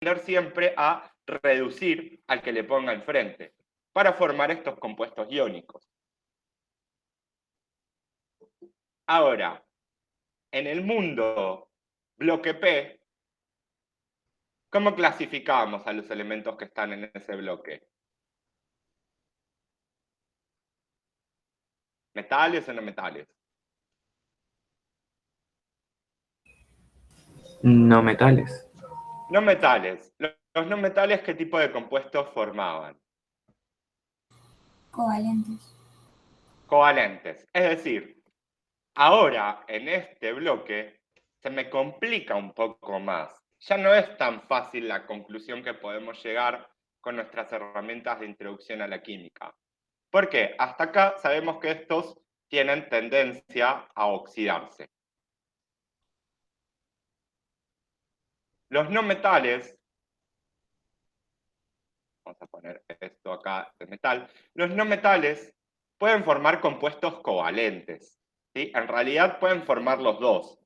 tender siempre a reducir al que le ponga enfrente, para formar estos compuestos iónicos. Ahora, en el mundo bloque P, ¿cómo clasificamos a los elementos que están en ese bloque? ¿Metales o no metales? No metales. No metales. Los no metales, ¿qué tipo de compuestos formaban? Covalentes. Covalentes. Es decir, ahora en este bloque se me complica un poco más. Ya no es tan fácil la conclusión que podemos llegar con nuestras herramientas de introducción a la química. ¿Por qué? Hasta acá sabemos que estos tienen tendencia a oxidarse. Los no metales, vamos a poner esto acá de metal, los no metales pueden formar compuestos covalentes, ¿sí? En realidad pueden formar los dos.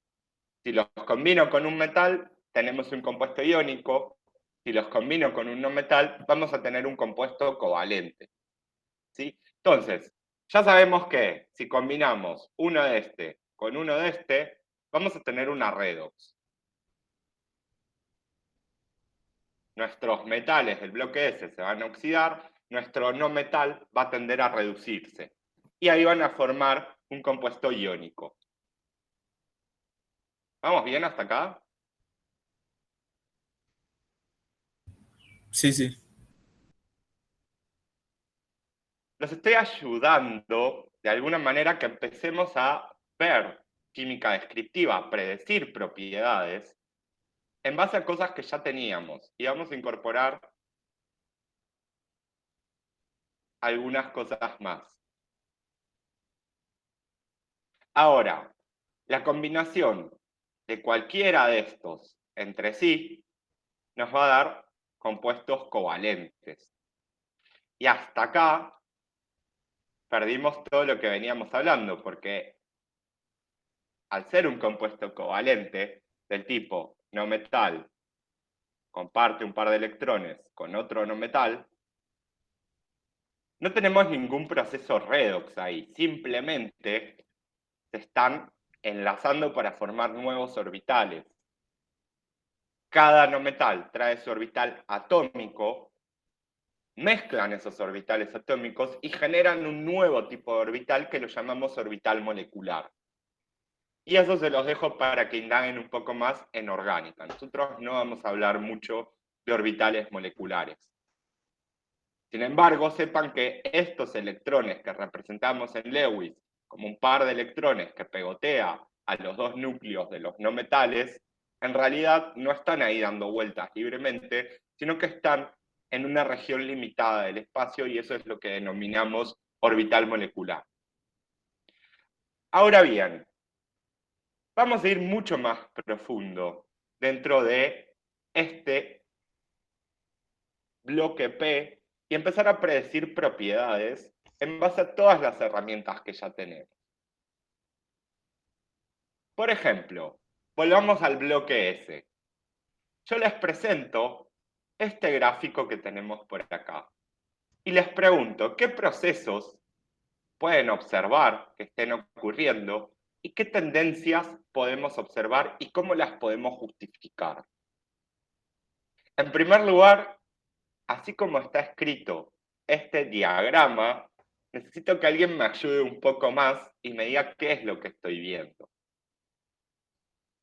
Si los combino con un metal, tenemos un compuesto iónico. Si los combino con un no metal, vamos a tener un compuesto covalente, ¿sí? Entonces, ya sabemos que si combinamos uno de este con uno de este, vamos a tener una redox. Nuestros metales del bloque S se van a oxidar, nuestro no metal va a tender a reducirse. Y ahí van a formar un compuesto iónico. ¿Vamos bien hasta acá? Sí, sí. Los estoy ayudando de alguna manera que empecemos a ver química descriptiva, a predecir propiedades en base a cosas que ya teníamos. Y vamos a incorporar algunas cosas más. Ahora, la combinación de cualquiera de estos entre sí nos va a dar compuestos covalentes. Y hasta acá perdimos todo lo que veníamos hablando, porque al ser un compuesto covalente del tipo no metal, comparte un par de electrones con otro no metal, no tenemos ningún proceso redox ahí, simplemente se están enlazando para formar nuevos orbitales. Cada no metal trae su orbital atómico, mezclan esos orbitales atómicos y generan un nuevo tipo de orbital que lo llamamos orbital molecular. Y eso se los dejo para que indaguen un poco más en orgánica. Nosotros no vamos a hablar mucho de orbitales moleculares. Sin embargo, sepan que estos electrones que representamos en Lewis como un par de electrones que pegotea a los dos núcleos de los no metales, en realidad no están ahí dando vueltas libremente, sino que están en una región limitada del espacio y eso es lo que denominamos orbital molecular. Ahora bien, vamos a ir mucho más profundo dentro de este bloque P y empezar a predecir propiedades en base a todas las herramientas que ya tenemos. Por ejemplo, volvamos al bloque S. Yo les presento este gráfico que tenemos por acá y les pregunto qué procesos pueden observar que estén ocurriendo y qué tendencias podemos observar y cómo las podemos justificar. En primer lugar, así como está escrito este diagrama, necesito que alguien me ayude un poco más y me diga qué es lo que estoy viendo.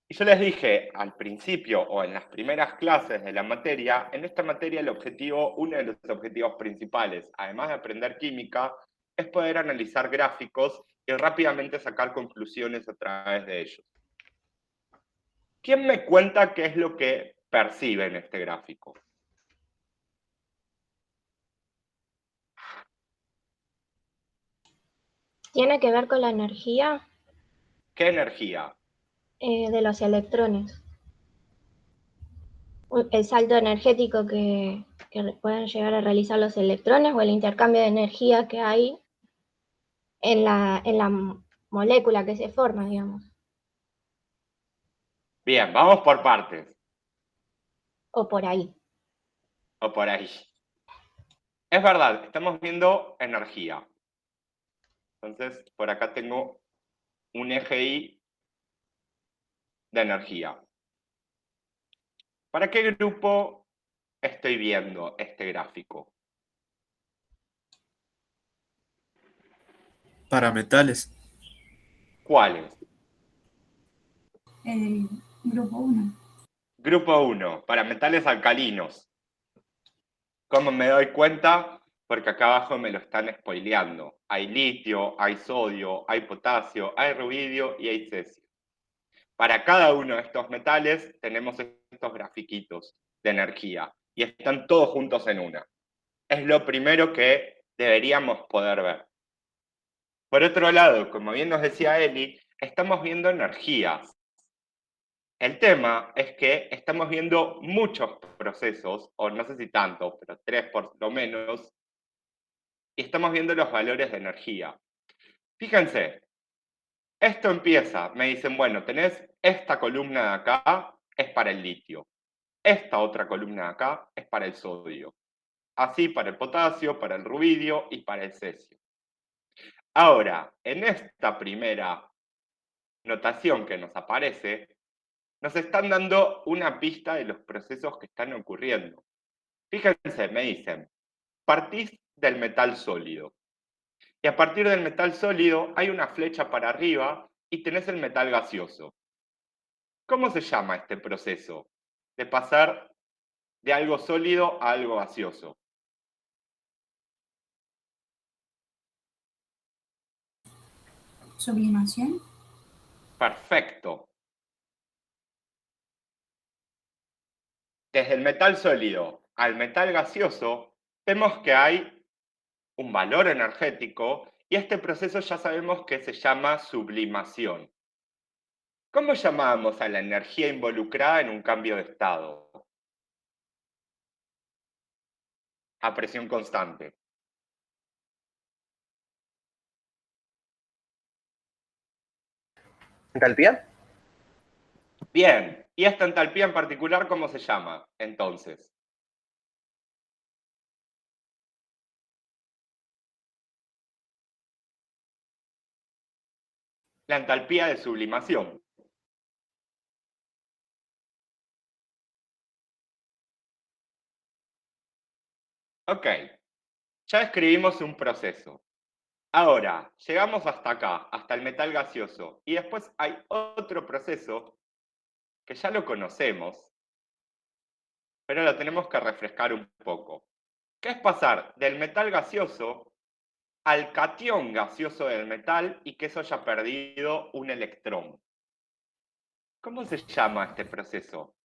Y yo les dije al principio o en las primeras clases de la materia, en esta materia uno de los objetivos principales, además de aprender química, es poder analizar gráficos y rápidamente sacar conclusiones a través de ellos. ¿Quién me cuenta qué es lo que percibe en este gráfico? Tiene que ver con la energía ¿Qué energía? de los electrones. El salto energético que pueden llegar a realizar los electrones o el intercambio de energía que hay en la molécula que se forma, digamos. Bien, vamos por partes. O por ahí. o por ahí. Es verdad, estamos viendo energía. Entonces, por acá tengo un eje Y de energía. ¿Para qué grupo estoy viendo este gráfico? Para metales. ¿Cuáles? El grupo 1. Grupo 1, para metales alcalinos. ¿Cómo me doy cuenta? Porque acá abajo me lo están spoileando. Hay litio, hay sodio, hay potasio, hay rubidio y hay cesio. Para cada uno de estos metales tenemos estos grafiquitos de energía y están todos juntos en una. Es lo primero que deberíamos poder ver. Por otro lado, como bien nos decía Eli, estamos viendo energías. El tema es que estamos viendo muchos procesos, o no sé si tantos, pero 3 por lo menos, y estamos viendo los valores de energía. Fíjense, esto empieza, me dicen, bueno, tenés esta columna de acá, es para el litio. Esta otra columna de acá es para el sodio. Así para el potasio, para el rubidio y para el cesio. Ahora, en esta primera notación que nos aparece, nos están dando una pista de los procesos que están ocurriendo. Fíjense, me dicen, partís del metal sólido. Y a partir del metal sólido hay una flecha para arriba y tenés el metal gaseoso. ¿Cómo se llama este proceso de pasar de algo sólido a algo gaseoso? Sublimación. Perfecto. Desde el metal sólido al metal gaseoso, vemos que hay un valor energético y este proceso ya sabemos que se llama sublimación. ¿Cómo llamábamos a la energía involucrada en un cambio de estado? A presión constante. ¿Entalpía? Bien, ¿y esta entalpía en particular cómo se llama, entonces? La entalpía de sublimación. Ok, ya escribimos un proceso. Ahora, llegamos hasta acá, hasta el metal gaseoso, y después hay otro proceso que ya lo conocemos, pero lo tenemos que refrescar un poco, que es pasar del metal gaseoso al catión gaseoso del metal y que eso haya perdido un electrón. ¿Cómo se llama este proceso?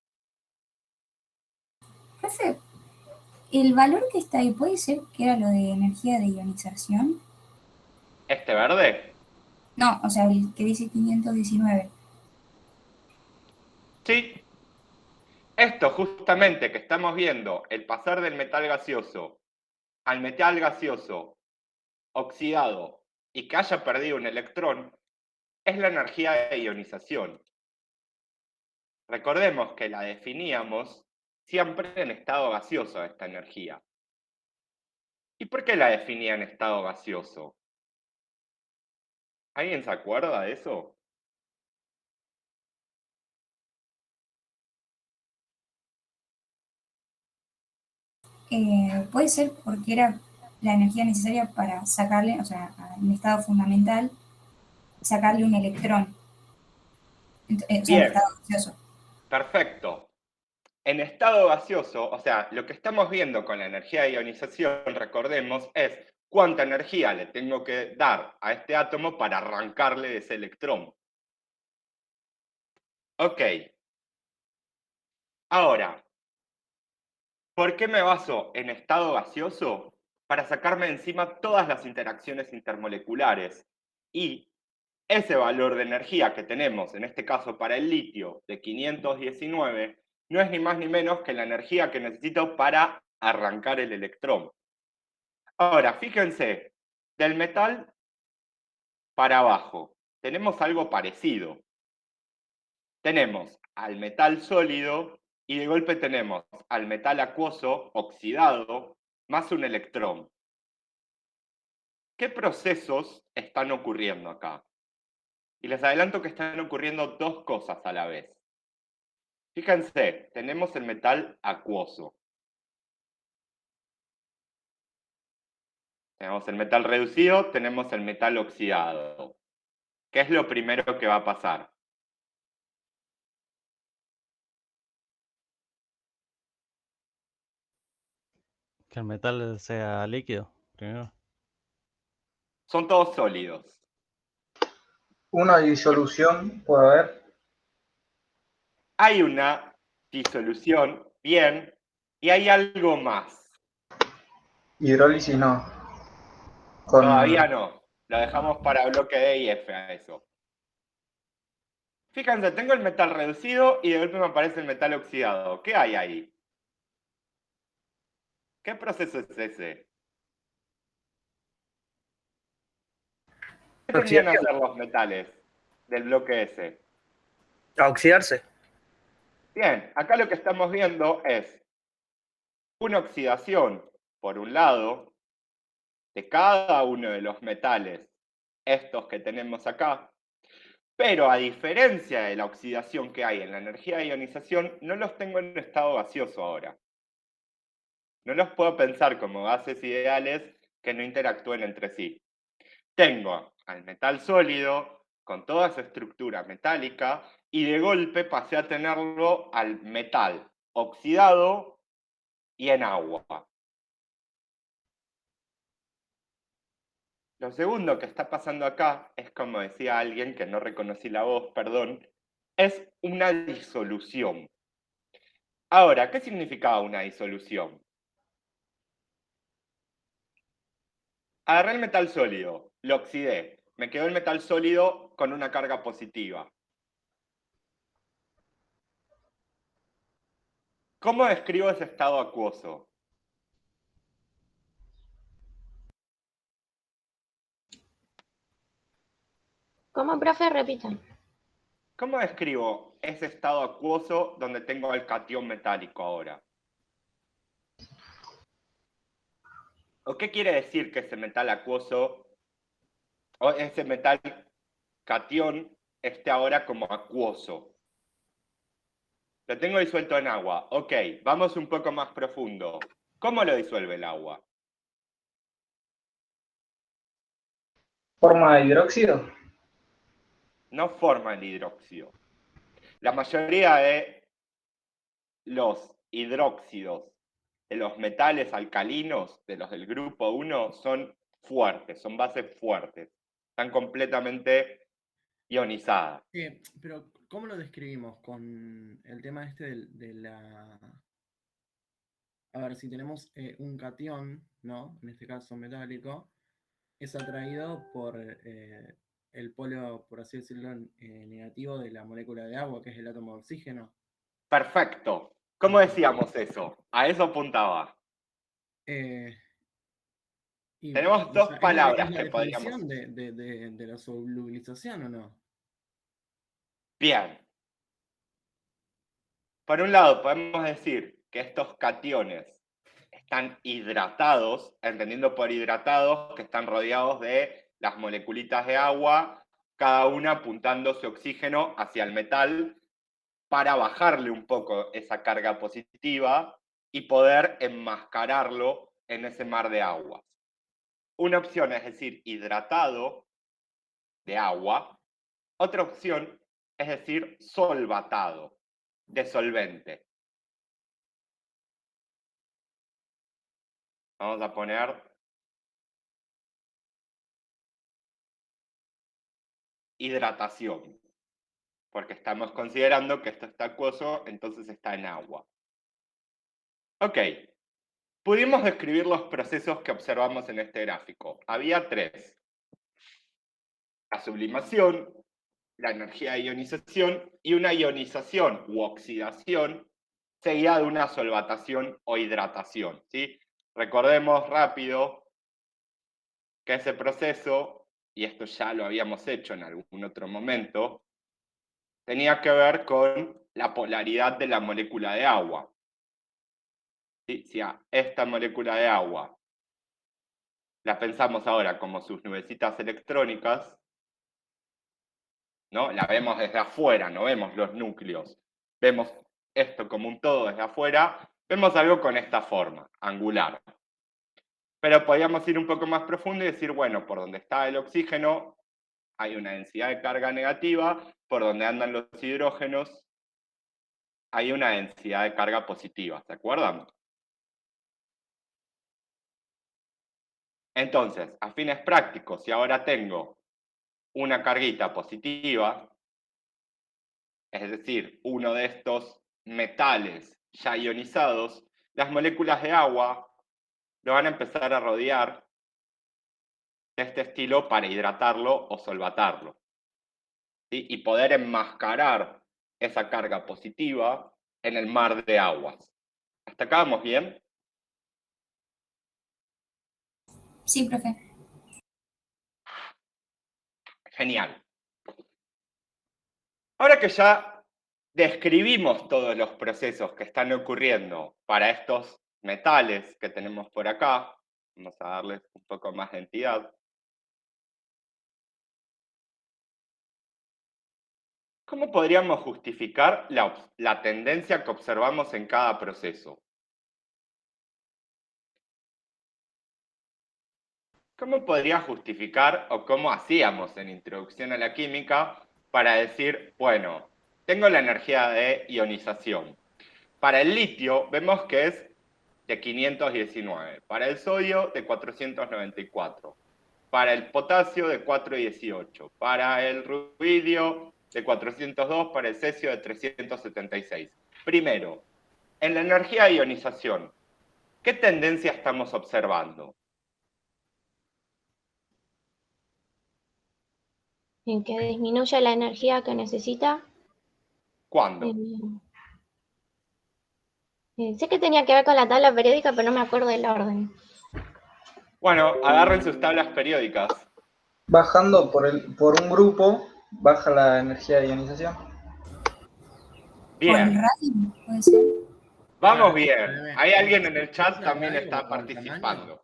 Profe, el valor que está ahí puede ser que era lo de energía de ionización. ¿Este verde? No, o sea, el que dice 519. Sí. Esto justamente que estamos viendo, el pasar del metal gaseoso al metal gaseoso oxidado y que haya perdido un electrón, es la energía de ionización. Recordemos que la definíamos siempre en estado gaseoso esta energía. ¿Y por qué la definía en estado gaseoso? ¿Alguien se acuerda de eso? Puede ser porque era la energía necesaria para sacarle, o sea, en estado fundamental, sacarle un electrón. O sea, en Bien, estado gaseoso. perfecto. En estado gaseoso, o sea, lo que estamos viendo con la energía de ionización, recordemos, es cuánta energía le tengo que dar a este átomo para arrancarle de ese electrón. Ok. Ahora, ¿por qué me baso en estado gaseoso? Para sacarme de encima todas las interacciones intermoleculares. Y ese valor de energía que tenemos, en este caso para el litio, de 519, no es ni más ni menos que la energía que necesito para arrancar el electrón. Ahora, fíjense, del metal para abajo, tenemos algo parecido. Tenemos al metal sólido y de golpe tenemos al metal acuoso oxidado más un electrón. ¿Qué procesos están ocurriendo acá? Y les adelanto que están ocurriendo dos cosas a la vez. Fíjense, tenemos el metal acuoso. Tenemos el metal reducido, tenemos el metal oxidado. ¿Qué es lo primero que va a pasar? Que el metal sea líquido, primero. Son todos sólidos. Una disolución puede haber. Hay una disolución, bien, y hay algo más. Hidrólisis no. Todavía no. Lo dejamos para bloque D y F a eso. Fíjense, tengo el metal reducido y de golpe me aparece el metal oxidado. ¿Qué hay ahí? ¿Qué proceso es ese? ¿Qué tendrían que hacer los metales del bloque S? A oxidarse. Bien, acá lo que estamos viendo es una oxidación, por un lado, de cada uno de los metales, estos que tenemos acá, pero a diferencia de la oxidación que hay en la energía de ionización, no los tengo en estado gaseoso ahora. No los puedo pensar como gases ideales que no interactúen entre sí. Tengo al metal sólido con toda esa estructura metálica y de golpe pasé a tenerlo al metal oxidado y en agua. Lo segundo que está pasando acá es, como decía alguien que no reconocí la voz, perdón, es una disolución. Ahora, ¿qué significaba una disolución? Agarré el metal sólido, lo oxidé, me quedó el metal sólido con una carga positiva. ¿Cómo describo ese estado acuoso? ¿Cómo, profe? Repitan. ¿Cómo describo ese estado acuoso donde tengo el catión metálico ahora? ¿O qué quiere decir que ese metal acuoso, o ese metal catión, esté ahora como acuoso? Lo tengo disuelto en agua. Ok, vamos un poco más profundo. ¿Cómo lo disuelve el agua? Forma de hidróxido. No forma el hidróxido. La mayoría de los hidróxidos de los metales alcalinos, de los del grupo 1, son fuertes, son bases fuertes. Están completamente ionizadas. Pero, ¿cómo lo describimos con el tema este de la... A ver, si tenemos un catión, ¿no? En este caso metálico, es atraído por el polo, por así decirlo, negativo de la molécula de agua, que es el átomo de oxígeno. Perfecto. ¿Cómo decíamos eso? A eso apuntaba. Tenemos dos palabras que podríamos... ¿Es la definición de la solubilización o no? Bien. Por un lado, podemos decir que estos cationes están hidratados, entendiendo por hidratados que están rodeados de las moleculitas de agua, cada una apuntando su oxígeno hacia el metal para bajarle un poco esa carga positiva y poder enmascararlo en ese mar de aguas. Una opción es decir hidratado de agua, otra opción es decir solvatado de solvente. Vamos a poner hidratación, porque estamos considerando que esto está acuoso, entonces está en agua. Ok, pudimos describir los procesos que observamos en este gráfico. Había tres: la sublimación, la energía de ionización y una ionización u oxidación seguida de una solvatación o hidratación, ¿sí? Recordemos rápido que ese proceso, y esto ya lo habíamos hecho en algún otro momento, tenía que ver con la polaridad de la molécula de agua. ¿Sí? Si a esta molécula de agua la pensamos ahora como sus nubecitas electrónicas, ¿no? La vemos desde afuera, no vemos los núcleos. Vemos esto como un todo desde afuera, vemos algo con esta forma, angular. Pero podríamos ir un poco más profundo y decir, bueno, por donde está el oxígeno hay una densidad de carga negativa, por donde andan los hidrógenos hay una densidad de carga positiva, ¿se acuerdan? Entonces, a fines prácticos, si ahora tengo una carguita positiva, es decir, uno de estos metales ya ionizados, las moléculas de agua lo van a empezar a rodear de este estilo para hidratarlo o solvatarlo. ¿Sí? Y poder enmascarar esa carga positiva en el mar de aguas. ¿Hasta acá vamos bien? Sí, profe. Genial. Ahora que ya describimos todos los procesos que están ocurriendo para estos metales que tenemos por acá, vamos a darles un poco más de entidad. ¿Cómo podríamos justificar la tendencia que observamos en cada proceso? ¿Cómo podría justificar o cómo hacíamos en Introducción a la Química para decir, bueno, tengo la energía de ionización? Para el litio vemos que es de 519, para el sodio de 494, para el potasio de 418, para el rubidio de 402, para el cesio de 376. Primero, en la energía de ionización, ¿qué tendencia estamos observando? En que disminuye la energía que necesita. ¿Cuándo? Sé que tenía que ver con la tabla periódica, pero no me acuerdo del orden. Bueno, agarren sus tablas periódicas. Bajando por un grupo, baja la energía de ionización. ¿Por el Bien, radio? ¿Puede ser? vamos Claro, bien. Hay alguien en el chat ¿es también radio está o el participando.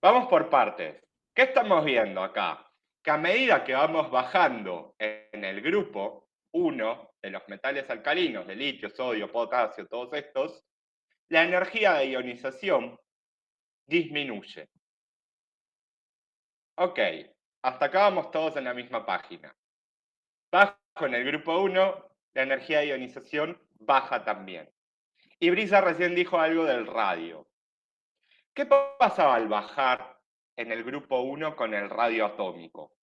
Vamos por partes. ¿Qué estamos viendo acá? Que a medida que vamos bajando en el grupo 1 de los metales alcalinos, de litio, sodio, potasio, todos estos, la energía de ionización disminuye. Ok, hasta acá vamos todos en la misma página. Bajo en el grupo 1, la energía de ionización baja también. Y Brisa recién dijo algo del radio. ¿Qué pasaba al bajar en el grupo 1 con el radio atómico?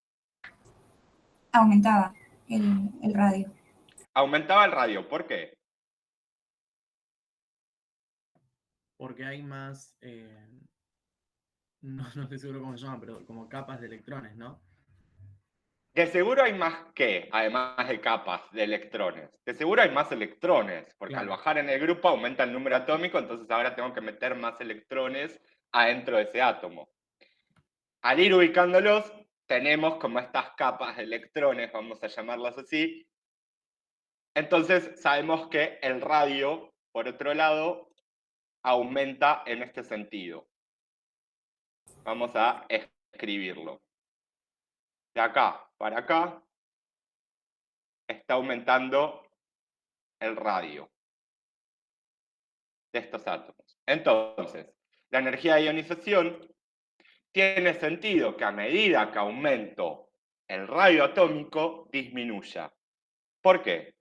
Aumentaba el radio. Aumentaba el radio, ¿por qué? Porque hay más, no estoy seguro cómo se llama, pero como capas de electrones, ¿no? De seguro hay más que, además de capas de electrones. De seguro hay más electrones, porque al Claro. bajar en el grupo aumenta el número atómico, entonces ahora tengo que meter más electrones adentro de ese átomo. Al ir ubicándolos, tenemos como estas capas de electrones, vamos a llamarlas así. Entonces sabemos que el radio, por otro lado, aumenta en este sentido. Vamos a escribirlo. De acá para acá está aumentando el radio de estos átomos. Entonces, la energía de ionización tiene sentido que a medida que aumento el radio atómico, disminuya. ¿Por qué?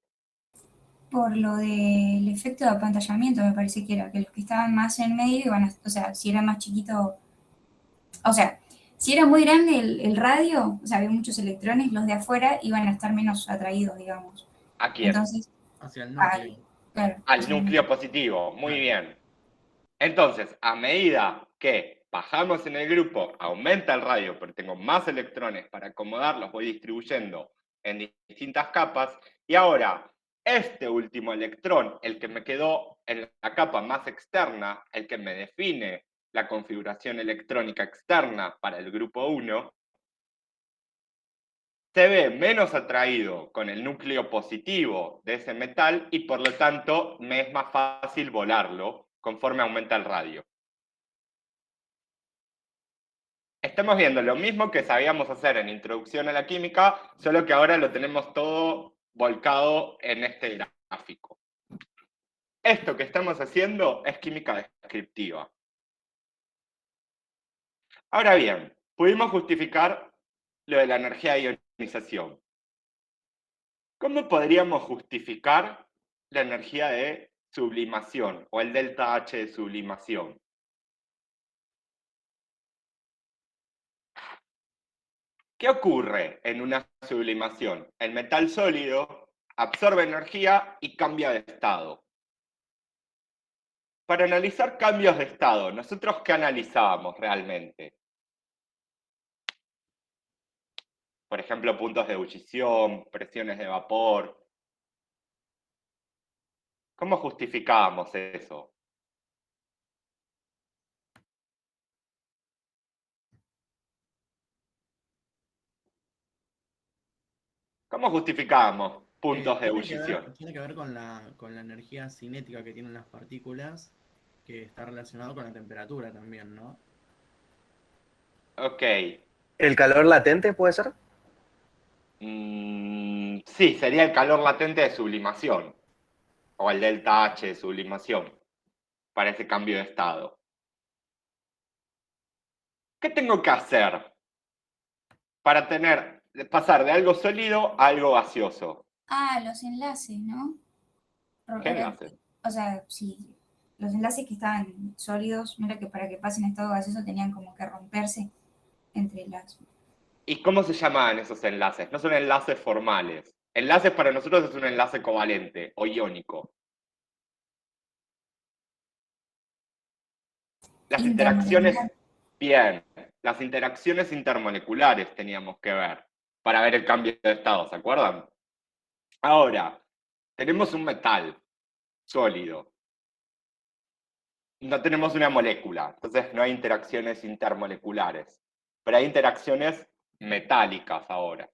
Por lo del efecto de apantallamiento, me parece que era, que los que estaban más en medio iban a, o sea, si era más chiquito, o sea, si era muy grande el radio, o sea, había muchos electrones, los de afuera iban a estar menos atraídos, digamos. ¿A quién? Entonces, Hacia el núcleo. claro. Al núcleo positivo, muy bien. Entonces, a medida que bajamos en el grupo, aumenta el radio, pero tengo más electrones para acomodarlos, voy distribuyendo en distintas capas, y ahora este último electrón, el que me quedó en la capa más externa, el que me define la configuración electrónica externa para el grupo 1, se ve menos atraído con el núcleo positivo de ese metal y por lo tanto me es más fácil volarlo conforme aumenta el radio. Estamos viendo lo mismo que sabíamos hacer en Introducción a la Química, solo que ahora lo tenemos todo volcado en este gráfico. Esto que estamos haciendo es química descriptiva. Ahora bien, pudimos justificar lo de la energía de ionización. ¿Cómo podríamos justificar la energía de sublimación o el delta H de sublimación? ¿Qué ocurre en una sublimación? El metal sólido absorbe energía y cambia de estado. Para analizar cambios de estado, ¿nosotros qué analizábamos realmente? Por ejemplo, puntos de ebullición, presiones de vapor. ¿Cómo justificábamos eso? ¿Cómo justificábamos puntos de ebullición? Tiene que ver con la energía cinética que tienen las partículas, que está relacionado con la temperatura también, ¿no? Ok. ¿El calor latente puede ser? Sí, sería el calor latente de sublimación, o el delta H de sublimación, para ese cambio de estado. ¿Qué tengo que hacer para pasar de algo sólido a algo gaseoso? Ah, los enlaces, ¿no? ¿Qué enlaces? O sea, sí, los enlaces que estaban sólidos, no era que para que pasen a estado gaseoso tenían como que romperse entre las... ¿Y cómo se llamaban esos enlaces? No son enlaces formales. Enlaces para nosotros es un enlace covalente o iónico. Las interacciones, bien, las interacciones intermoleculares teníamos que ver para ver el cambio de estado, ¿se acuerdan? Ahora, tenemos un metal sólido. No tenemos una molécula, entonces no hay interacciones intermoleculares, pero hay interacciones metálicas ahora.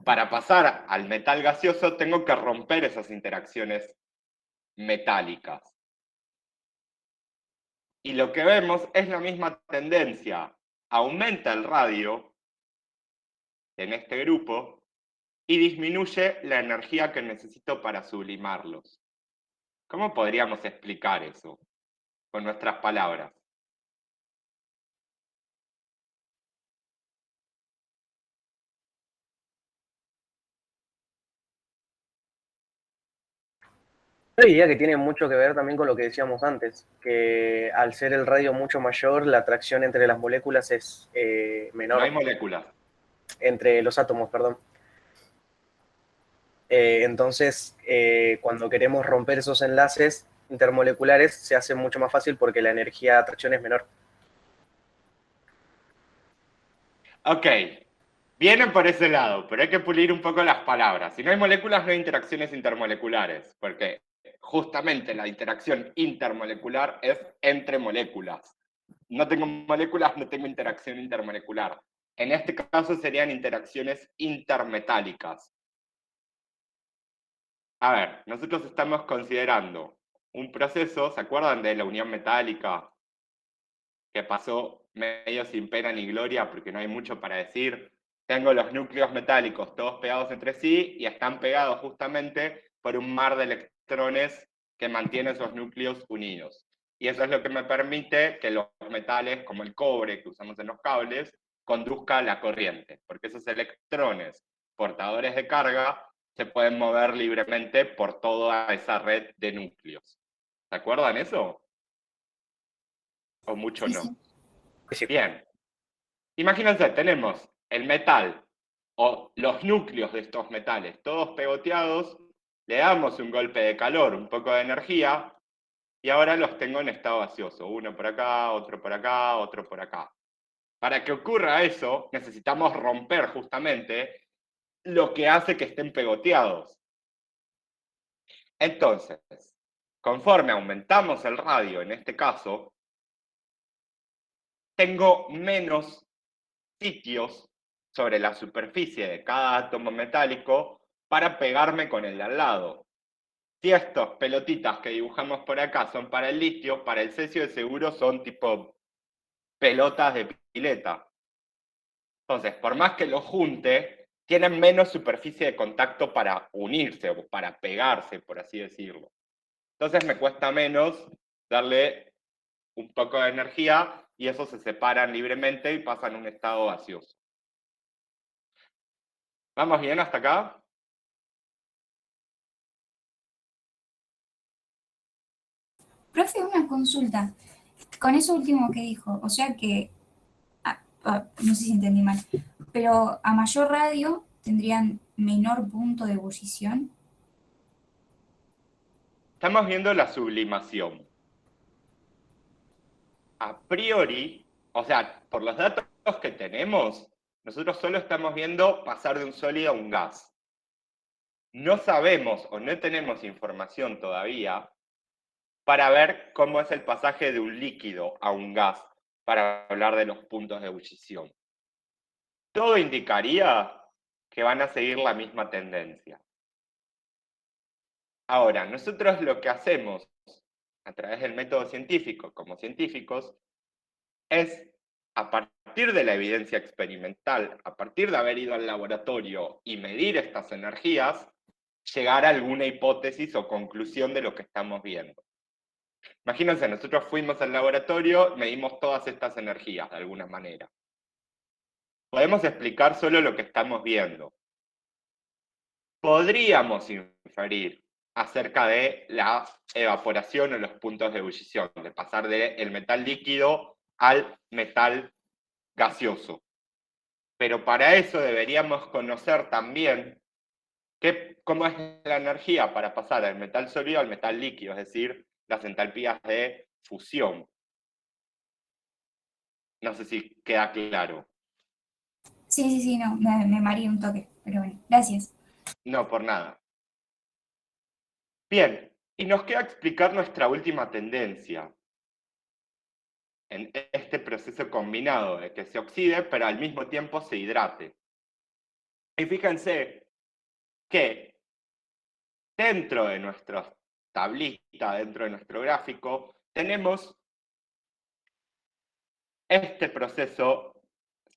Para pasar al metal gaseoso tengo que romper esas interacciones metálicas. Y lo que vemos es la misma tendencia. Aumenta el radio en este grupo y disminuye la energía que necesito para sublimarlos. ¿Cómo podríamos explicar eso con nuestras palabras? Yo diría que tiene mucho que ver también con lo que decíamos antes, que al ser el radio mucho mayor, la atracción entre las moléculas es menor. No hay moléculas. Entre los átomos, perdón. Entonces, cuando queremos romper esos enlaces intermoleculares, se hace mucho más fácil porque la energía de atracción es menor. Ok, vienen por ese lado, pero hay que pulir un poco las palabras. Si no hay moléculas, no hay interacciones intermoleculares, porque justamente la interacción intermolecular es entre moléculas. No tengo moléculas, no tengo interacción intermolecular. En este caso serían interacciones intermetálicas. A ver, nosotros estamos considerando un proceso, ¿se acuerdan de la unión metálica? Que pasó medio sin pena ni gloria porque no hay mucho para decir. Tengo los núcleos metálicos todos pegados entre sí y están pegados justamente por un mar de electrones que mantiene esos núcleos unidos. Y eso es lo que me permite que los metales, como el cobre que usamos en los cables, conduzca la corriente, porque esos electrones portadores de carga se pueden mover libremente por toda esa red de núcleos. ¿Se acuerdan eso? ¿O mucho Sí, no? sí. Sí. Bien. Imagínense, tenemos el metal o los núcleos de estos metales todos pegoteados, le damos un golpe de calor, un poco de energía, y ahora los tengo en estado gaseoso. Uno por acá, otro por acá, otro por acá. Para que ocurra eso, necesitamos romper justamente lo que hace que estén pegoteados. Entonces, conforme aumentamos el radio, en este caso, tengo menos sitios sobre la superficie de cada átomo metálico para pegarme con el de al lado. Si estos pelotitas que dibujamos por acá son para el litio, para el cesio de seguro son tipo pelotas de pileta. Entonces, por más que los junte, tienen menos superficie de contacto para unirse o para pegarse, por así decirlo. Entonces me cuesta menos darle un poco de energía y esos se separan libremente y pasan a un estado gaseoso. ¿Vamos bien hasta acá? Profe, una consulta. Con eso último que dijo, o sea que, no sé si entendí mal, pero a mayor radio tendrían menor punto de ebullición. Estamos viendo la sublimación. A priori, o sea, por los datos que tenemos, nosotros solo estamos viendo pasar de un sólido a un gas. No sabemos o no tenemos información todavía para ver cómo es el pasaje de un líquido a un gas, para hablar de los puntos de ebullición. Todo indicaría que van a seguir la misma tendencia. Ahora, nosotros lo que hacemos a través del método científico, como científicos, es, a partir de la evidencia experimental, a partir de haber ido al laboratorio y medir estas energías, llegar a alguna hipótesis o conclusión de lo que estamos viendo. Imagínense, nosotros fuimos al laboratorio, medimos todas estas energías de alguna manera. Podemos explicar solo lo que estamos viendo. Podríamos inferir acerca de la evaporación o los puntos de ebullición, de pasar del metal líquido al metal gaseoso. Pero para eso deberíamos conocer también cómo es la energía para pasar del metal sólido al metal líquido, es decir, las entalpías de fusión. No sé si queda claro. Sí, no, me mareé un toque, pero bueno, gracias. No, por nada. Bien, y nos queda explicar nuestra última tendencia en este proceso combinado de que se oxide, pero al mismo tiempo se hidrate. Y fíjense que dentro de nuestra tablita, dentro de nuestro gráfico, tenemos este proceso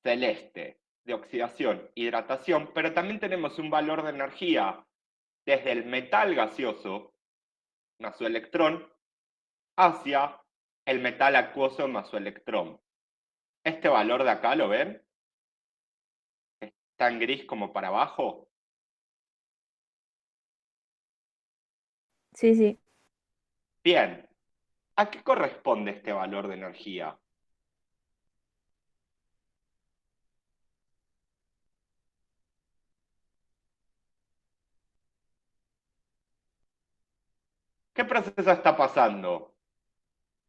celeste de oxidación, hidratación, pero también tenemos un valor de energía desde el metal gaseoso más su electrón hacia el metal acuoso más su electrón. Este valor de acá, ¿lo ven? Está en gris como para abajo. Sí. Bien, ¿a qué corresponde este valor de energía? ¿Qué proceso está pasando?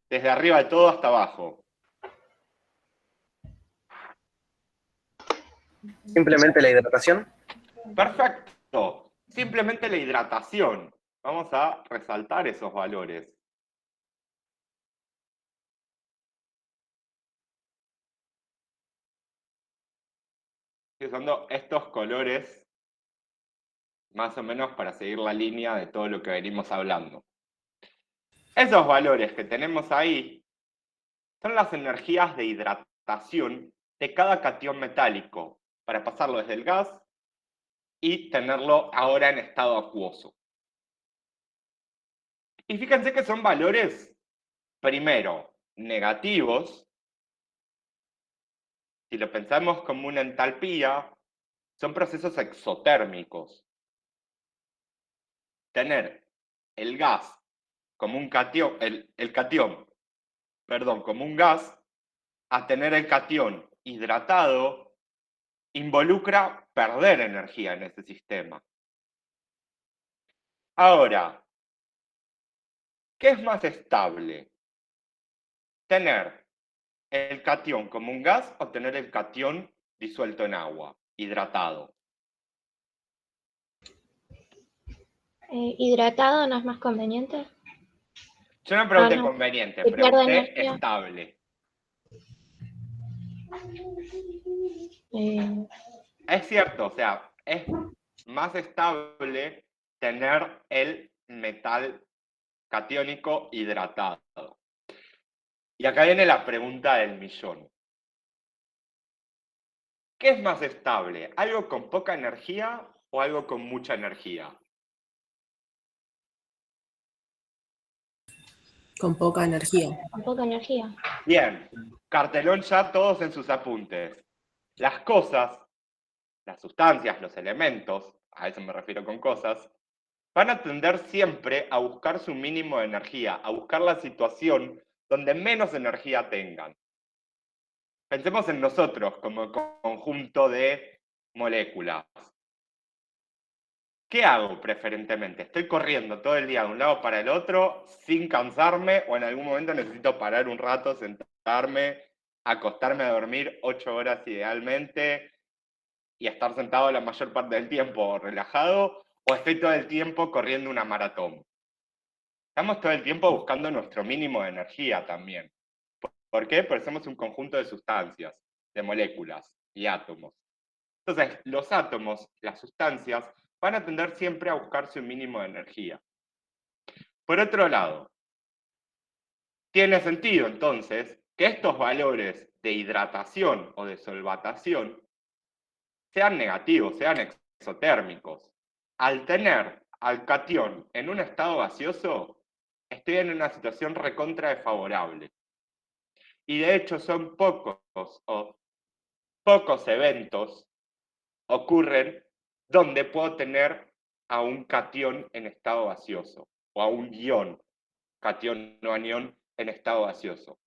Desde arriba de todo hasta abajo. Simplemente la hidratación. Perfecto. Simplemente la hidratación. Vamos a resaltar esos valores. Estoy usando estos colores más o menos para seguir la línea de todo lo que venimos hablando. Esos valores que tenemos ahí son las energías de hidratación de cada catión metálico para pasarlo desde el gas y tenerlo ahora en estado acuoso. Y fíjense que son valores, primero, negativos. Si lo pensamos como una entalpía, son procesos exotérmicos. Tener el gas como un catión, el catión, perdón, como un gas, a tener el catión hidratado, involucra perder energía en ese sistema. Ahora, ¿qué es más estable? ¿Tener el catión como un gas o tener el catión disuelto en agua, hidratado? ¿Hidratado no es más conveniente? Yo no pregunté no. conveniente, Si pierde pregunté energía. estable. es cierto, o sea, es más estable tener el metal catiónico hidratado. Y acá viene la pregunta del millón. ¿Qué es más estable? ¿Algo con poca energía o algo con mucha energía? Con poca energía. Con poca energía. Bien, cartelón ya todos en sus apuntes. Las cosas, las sustancias, los elementos, a eso me refiero con cosas, van a tender siempre a buscar su mínimo de energía, a buscar la situación donde menos energía tengan. Pensemos en nosotros como conjunto de moléculas. ¿Qué hago preferentemente? ¿Estoy corriendo todo el día de un lado para el otro sin cansarme o en algún momento necesito parar un rato, sentarme, acostarme a dormir 8 horas idealmente y estar sentado la mayor parte del tiempo relajado? ¿O estoy todo el tiempo corriendo una maratón? Estamos todo el tiempo buscando nuestro mínimo de energía también. ¿Por qué? Porque somos un conjunto de sustancias, de moléculas y átomos. Entonces, los átomos, las sustancias, van a tender siempre a buscar su mínimo de energía. Por otro lado, tiene sentido entonces que estos valores de hidratación o de solvatación sean negativos, sean exotérmicos. Al tener al catión en un estado gaseoso, estoy en una situación recontra desfavorable. Y de hecho son pocos eventos ocurren donde puedo tener a un catión en estado gaseoso o a un ion, catión o anión, en estado gaseoso.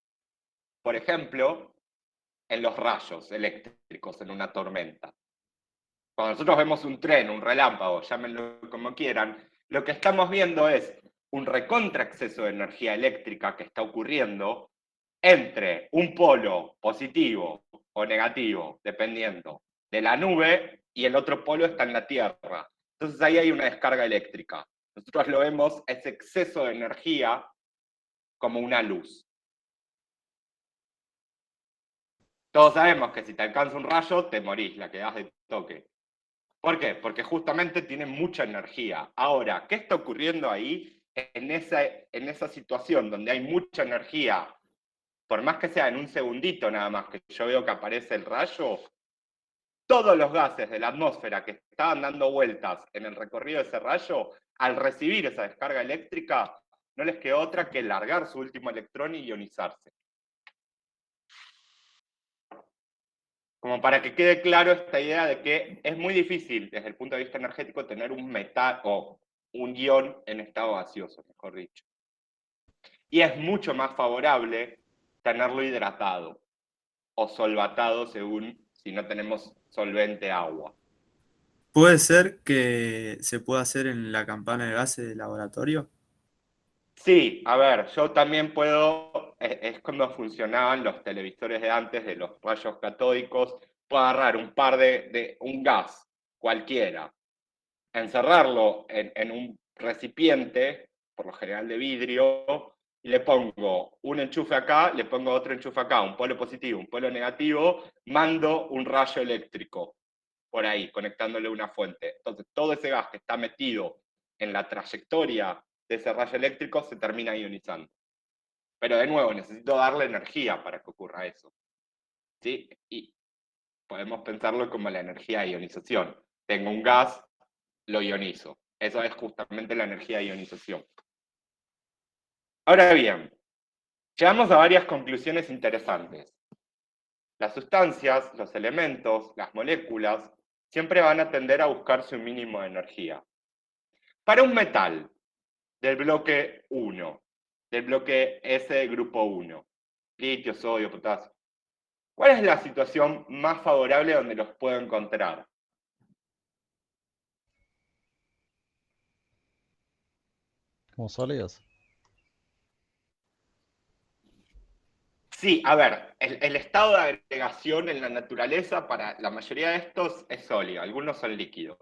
Por ejemplo, en los rayos eléctricos en una tormenta. Cuando nosotros vemos un tren, un relámpago, llámenlo como quieran, lo que estamos viendo es un recontra exceso de energía eléctrica que está ocurriendo entre un polo positivo o negativo, dependiendo de la nube, y el otro polo está en la Tierra. Entonces ahí hay una descarga eléctrica. Nosotros lo vemos, ese exceso de energía, como una luz. Todos sabemos que si te alcanza un rayo, te morís, la quedás de toque. ¿Por qué? Porque justamente tiene mucha energía. Ahora, ¿qué está ocurriendo ahí en esa situación donde hay mucha energía? Por más que sea en un segundito nada más que yo veo que aparece el rayo, todos los gases de la atmósfera que estaban dando vueltas en el recorrido de ese rayo, al recibir esa descarga eléctrica, no les quedó otra que largar su último electrón y ionizarse. Como para que quede claro esta idea de que es muy difícil desde el punto de vista energético tener un metal o un ion en estado gaseoso, mejor dicho. Y es mucho más favorable tenerlo hidratado o solvatado según si no tenemos solvente agua. ¿Puede ser que se pueda hacer en la campana de gases del laboratorio? Sí, a ver, yo también puedo, es como funcionaban los televisores de antes, de los rayos catódicos, puedo agarrar un gas cualquiera, encerrarlo en un recipiente, por lo general de vidrio, y le pongo un enchufe acá, le pongo otro enchufe acá, un polo positivo, un polo negativo, mando un rayo eléctrico por ahí, conectándole una fuente. Entonces, todo ese gas que está metido en la trayectoria de ese rayo eléctrico se termina ionizando. Pero de nuevo, necesito darle energía para que ocurra eso. ¿Sí? Y podemos pensarlo como la energía de ionización. Tengo un gas, lo ionizo. Eso es justamente la energía de ionización. Ahora bien, llegamos a varias conclusiones interesantes. Las sustancias, los elementos, las moléculas, siempre van a tender a buscar su mínimo de energía. Para un metal del bloque 1, del bloque S del grupo 1, litio, sodio, potasio, ¿cuál es la situación más favorable donde los puedo encontrar? Como sólidos. Sí, a ver, el estado de agregación en la naturaleza para la mayoría de estos es sólido, algunos son líquidos,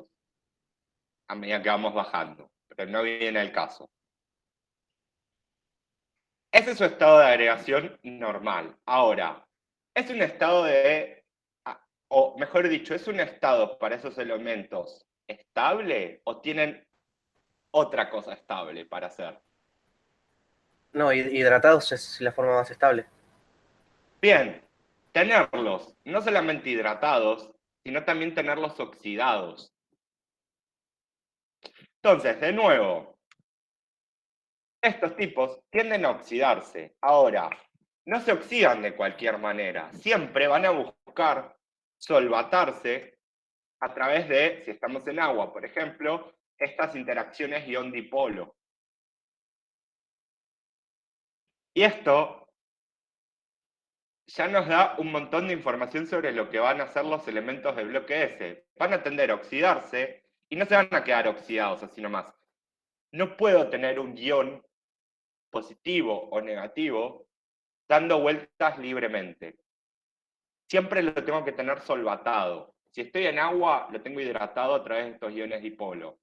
a medida que vamos bajando, pero no viene el caso. Ese es su estado de agregación normal. Ahora, es un estado de o mejor dicho, ¿es un estado para esos elementos estable o tienen otra cosa estable para hacer? No, hidratados es la forma más estable. Bien, tenerlos no solamente hidratados, sino también tenerlos oxidados. Entonces, de nuevo, estos tipos tienden a oxidarse. Ahora, no se oxidan de cualquier manera. Siempre van a buscar solvatarse a través de, si estamos en agua, por ejemplo, estas interacciones ion-dipolo. Y esto ya nos da un montón de información sobre lo que van a hacer los elementos del bloque S. Van a tender a oxidarse y no se van a quedar oxidados así nomás. No puedo tener un ion positivo o negativo dando vueltas libremente. Siempre lo tengo que tener solvatado. Si estoy en agua, lo tengo hidratado a través de estos iones dipolo.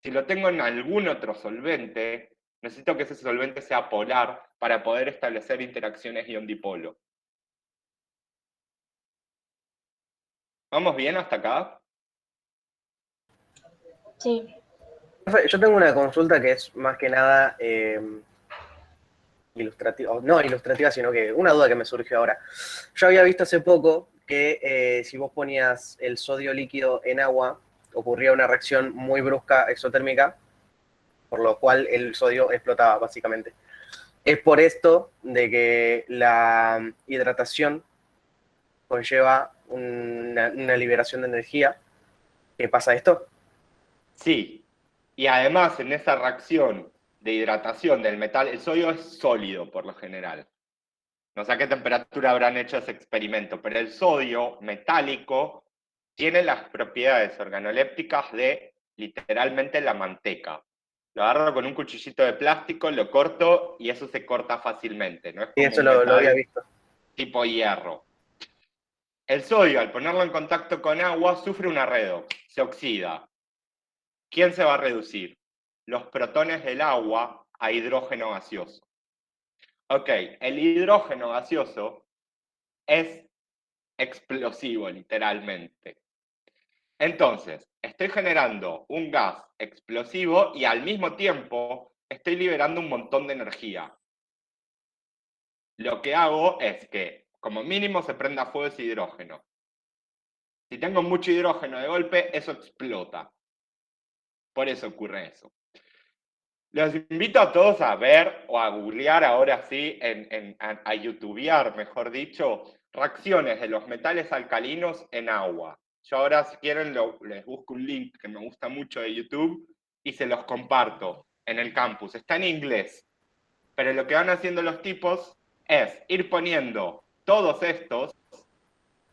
Si lo tengo en algún otro solvente, necesito que ese solvente sea polar para poder establecer interacciones ion-dipolo. ¿Vamos bien hasta acá? Sí. Yo tengo una consulta que es más que nada ilustrativa, no ilustrativa, sino que una duda que me surgió ahora. Yo había visto hace poco que si vos ponías el sodio líquido en agua, ocurría una reacción muy brusca exotérmica, por lo cual el sodio explotaba, básicamente. Es por esto de que la hidratación conlleva una liberación de energía. ¿Qué pasa esto? Sí. Y además, en esa reacción de hidratación del metal, el sodio es sólido por lo general. No sé a qué temperatura habrán hecho ese experimento, pero el sodio metálico tiene las propiedades organolépticas de literalmente la manteca. Lo agarro con un cuchillito de plástico, lo corto y eso se corta fácilmente. No es Y como eso un lo metal había visto. tipo hierro. El sodio, al ponerlo en contacto con agua, sufre una redox, se oxida. ¿Quién se va a reducir? Los protones del agua a hidrógeno gaseoso. Ok, el hidrógeno gaseoso es explosivo, literalmente. Entonces, estoy generando un gas explosivo y al mismo tiempo estoy liberando un montón de energía. Lo que hago es que, como mínimo, se prenda fuego ese hidrógeno. Si tengo mucho hidrógeno de golpe, eso explota. Por eso ocurre eso. Los invito a todos a ver o a googlear ahora sí, a youtubear, mejor dicho, reacciones de los metales alcalinos en agua. Yo ahora, si quieren, les busco un link que me gusta mucho de YouTube y se los comparto en el campus. Está en inglés, pero lo que van haciendo los tipos es ir poniendo todos estos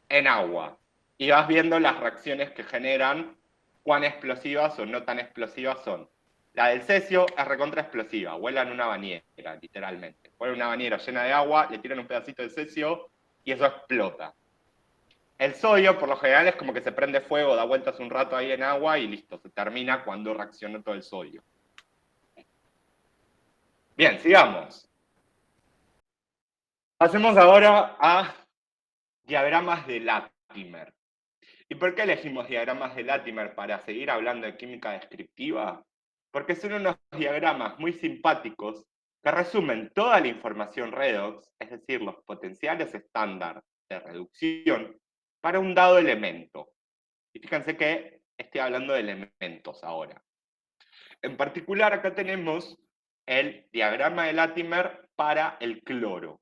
en agua y vas viendo las reacciones que generan, cuán explosivas o no tan explosivas son. La del cesio es recontra explosiva, vuelan una bañera, literalmente. Vuelan una bañera llena de agua, le tiran un pedacito de cesio y eso explota. El sodio, por lo general, es como que se prende fuego, da vueltas un rato ahí en agua y listo, se termina cuando reacciona todo el sodio. Bien, sigamos. Pasemos ahora a diagramas de Latimer. ¿Y por qué elegimos diagramas de Latimer para seguir hablando de química descriptiva? Porque son unos diagramas muy simpáticos que resumen toda la información redox, es decir, los potenciales estándar de reducción, para un dado elemento. Y fíjense que estoy hablando de elementos ahora. En particular, acá tenemos el diagrama de Latimer para el cloro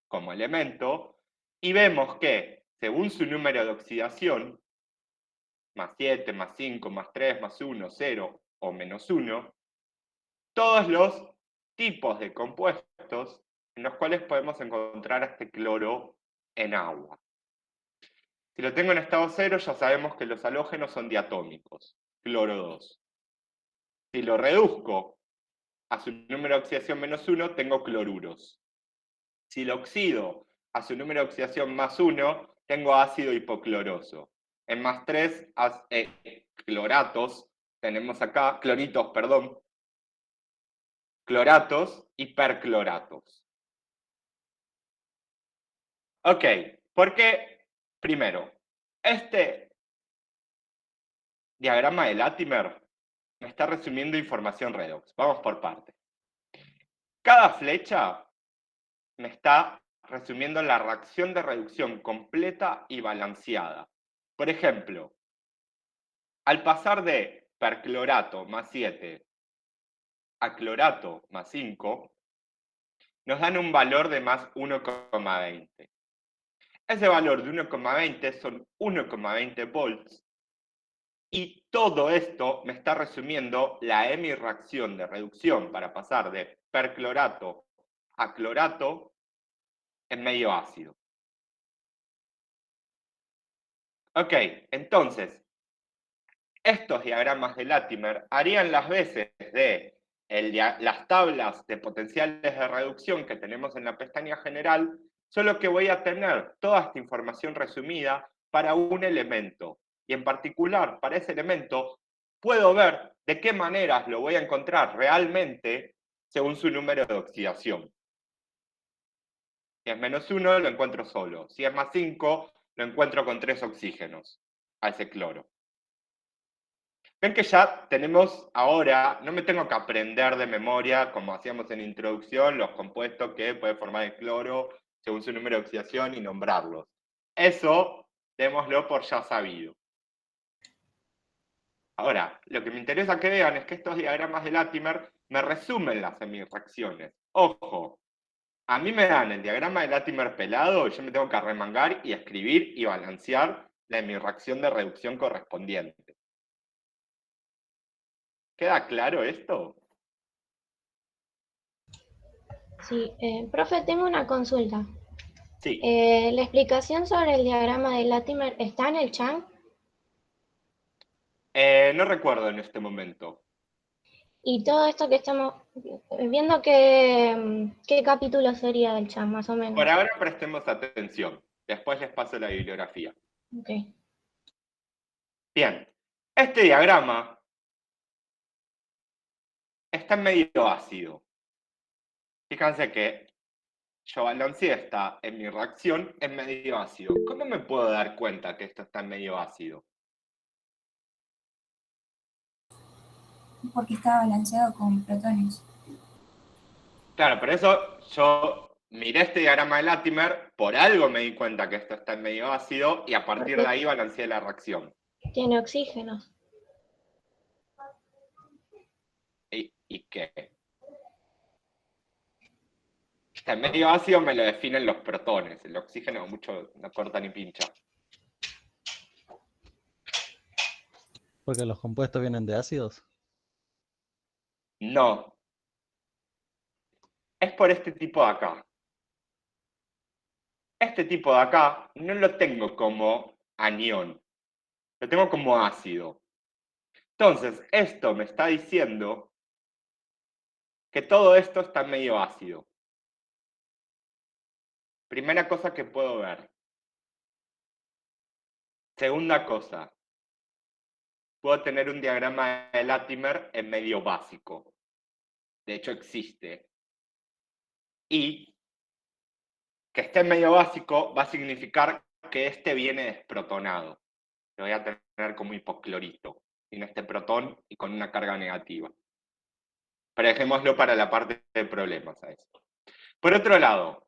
como elemento, y vemos que, según su número de oxidación, más 7, más 5, más 3, más 1, 0 o menos 1, todos los tipos de compuestos en los cuales podemos encontrar a este cloro en agua. Si lo tengo en estado 0, ya sabemos que los halógenos son diatómicos, cloro 2. Si lo reduzco a su número de oxidación menos 1, tengo cloruros. Si lo oxido a su número de oxidación más 1, tengo ácido hipocloroso. En más 3, cloratos, tenemos acá, cloritos, perdón, cloratos y percloratos. Ok, ¿por qué? Primero, Este diagrama de Latimer me está resumiendo información redox. Vamos por partes. Cada flecha me está resumiendo la reacción de reducción completa y balanceada. Por ejemplo, al pasar de perclorato más 7 a clorato más 5, nos dan un valor de más 1,20. Ese valor de 1,20 son 1,20 volts. Y todo esto me está resumiendo la hemi-reacción de reducción para pasar de perclorato a clorato en medio ácido. Ok, entonces, estos diagramas de Latimer harían las veces de las tablas de potenciales de reducción que tenemos en la pestaña general, solo que voy a tener toda esta información resumida para un elemento. Y en particular, para ese elemento, puedo ver de qué maneras lo voy a encontrar realmente según su número de oxidación. Si es -1, lo encuentro solo. Si es +5, lo encuentro con 3 oxígenos a ese cloro. Ven que ya tenemos ahora, no me tengo que aprender de memoria, como hacíamos en introducción, los compuestos que puede formar el cloro según su número de oxidación y nombrarlos. Eso, démoslo por ya sabido. Ahora, lo que me interesa que vean es que estos diagramas de Latimer me resumen las semireacciones. Ojo, a mí me dan el diagrama de Latimer pelado y yo me tengo que arremangar y escribir y balancear la hemireacción de reducción correspondiente. ¿Queda claro esto? Sí, profe, tengo una consulta. Sí. ¿La explicación sobre el diagrama de Latimer está en el chat? No recuerdo en este momento. Y todo esto que estamos viendo, ¿qué capítulo sería del chat, más o menos? Por ahora prestemos atención. Después les paso la bibliografía. Ok. Bien. Este diagrama está en medio ácido. Fíjense que yo balanceé esta en mi reacción en medio ácido. ¿Cómo me puedo dar cuenta que esto está en medio ácido? Porque está balanceado con protones. Claro, por eso yo miré este diagrama de Latimer, por algo me di cuenta que esto está en medio ácido y a partir de ahí balanceé la reacción. Tiene oxígenos. ¿Y qué? Está en medio ácido me lo definen los protones. El oxígeno mucho no corta ni pincha. Porque los compuestos vienen de ácidos. No. Es por este tipo de acá. Este tipo de acá no lo tengo como anión. Lo tengo como ácido. Entonces, esto me está diciendo que todo esto está en medio ácido. Primera cosa que puedo ver. Segunda cosa. Puedo tener un diagrama de Latimer en medio básico. De hecho, existe. Y que esté en medio básico va a significar que este viene desprotonado. Lo voy a tener como hipoclorito. Sin este protón y con una carga negativa. Pero dejémoslo para la parte de problemas a eso. Por otro lado,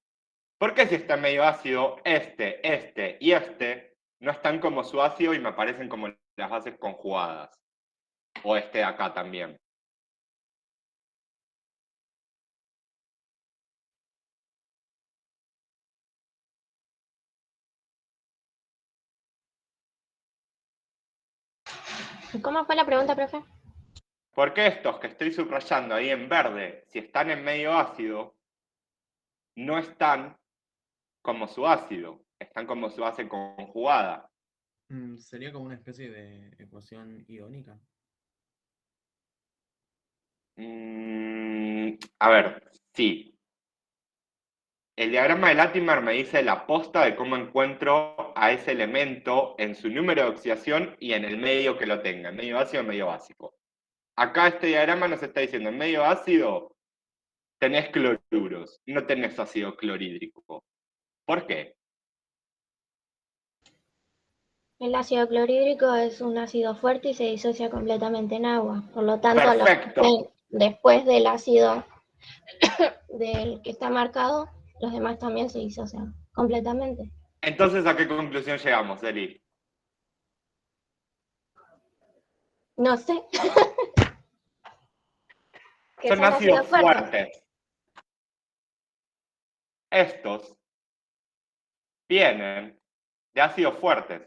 ¿por qué si está en medio ácido, este y este no están como su ácido y me aparecen como las bases conjugadas? O este de acá también. ¿Cómo fue la pregunta, profe? ¿Por qué estos que estoy subrayando ahí en verde, si están en medio ácido, no están como su ácido? Están como su base conjugada. Sería como una especie de ecuación iónica. A ver, sí. El diagrama de Latimer me dice la posta de cómo encuentro a ese elemento en su número de oxidación y en el medio que lo tenga, en medio ácido o medio básico. Acá este diagrama nos está diciendo, en medio ácido tenés cloruros, no tenés ácido clorhídrico. ¿Por qué? El ácido clorhídrico es un ácido fuerte y se disocia completamente en agua. Por lo tanto, Perfecto. después del ácido del que está marcado, los demás también se disocian completamente. Entonces, ¿a qué conclusión llegamos, Eli? No sé. Que Son son ácidos ácidos fuertes. fuertes. Estos vienen de ácidos fuertes.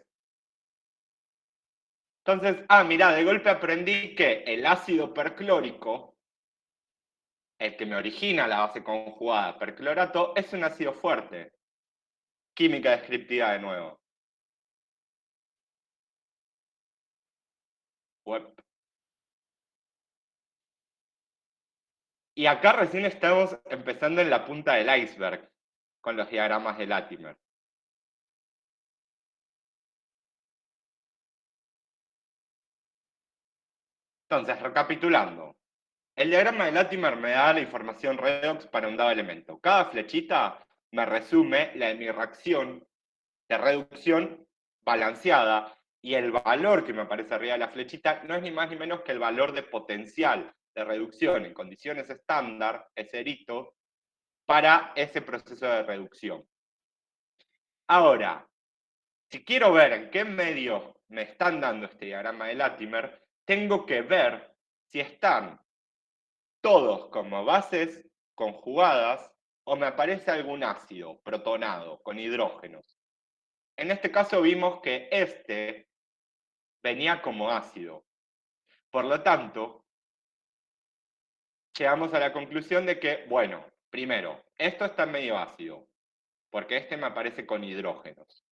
Entonces, mirá, de golpe aprendí que el ácido perclórico, el que me origina la base conjugada perclorato, es un ácido fuerte. Química descriptiva de nuevo. Uep. Y acá recién estamos empezando en la punta del iceberg con los diagramas de Latimer. Entonces, recapitulando. El diagrama de Latimer me da la información redox para un dado elemento. Cada flechita me resume mi reacción de reducción balanceada y el valor que me aparece arriba de la flechita no es ni más ni menos que el valor de potencial de reducción en condiciones estándar, ese erito, para ese proceso de reducción. Ahora, si quiero ver en qué medio me están dando este diagrama de Latimer, tengo que ver si están todos como bases conjugadas o me aparece algún ácido protonado con hidrógenos. En este caso vimos que este venía como ácido. Por lo tanto, llegamos a la conclusión de que, bueno, primero, esto está medio ácido, porque este me aparece con hidrógenos.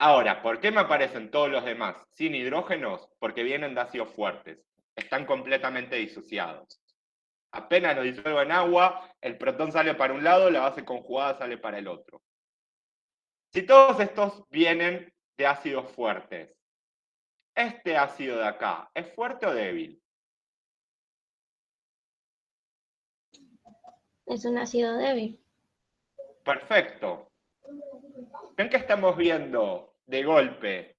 Ahora, ¿por qué me aparecen todos los demás sin hidrógenos? Porque vienen de ácidos fuertes, están completamente disociados. Apenas lo disuelvo en agua, el protón sale para un lado, la base conjugada sale para el otro. Si todos estos vienen de ácidos fuertes, ¿este ácido de acá es fuerte o débil? Es un ácido débil. Perfecto. ¿Ven que estamos viendo de golpe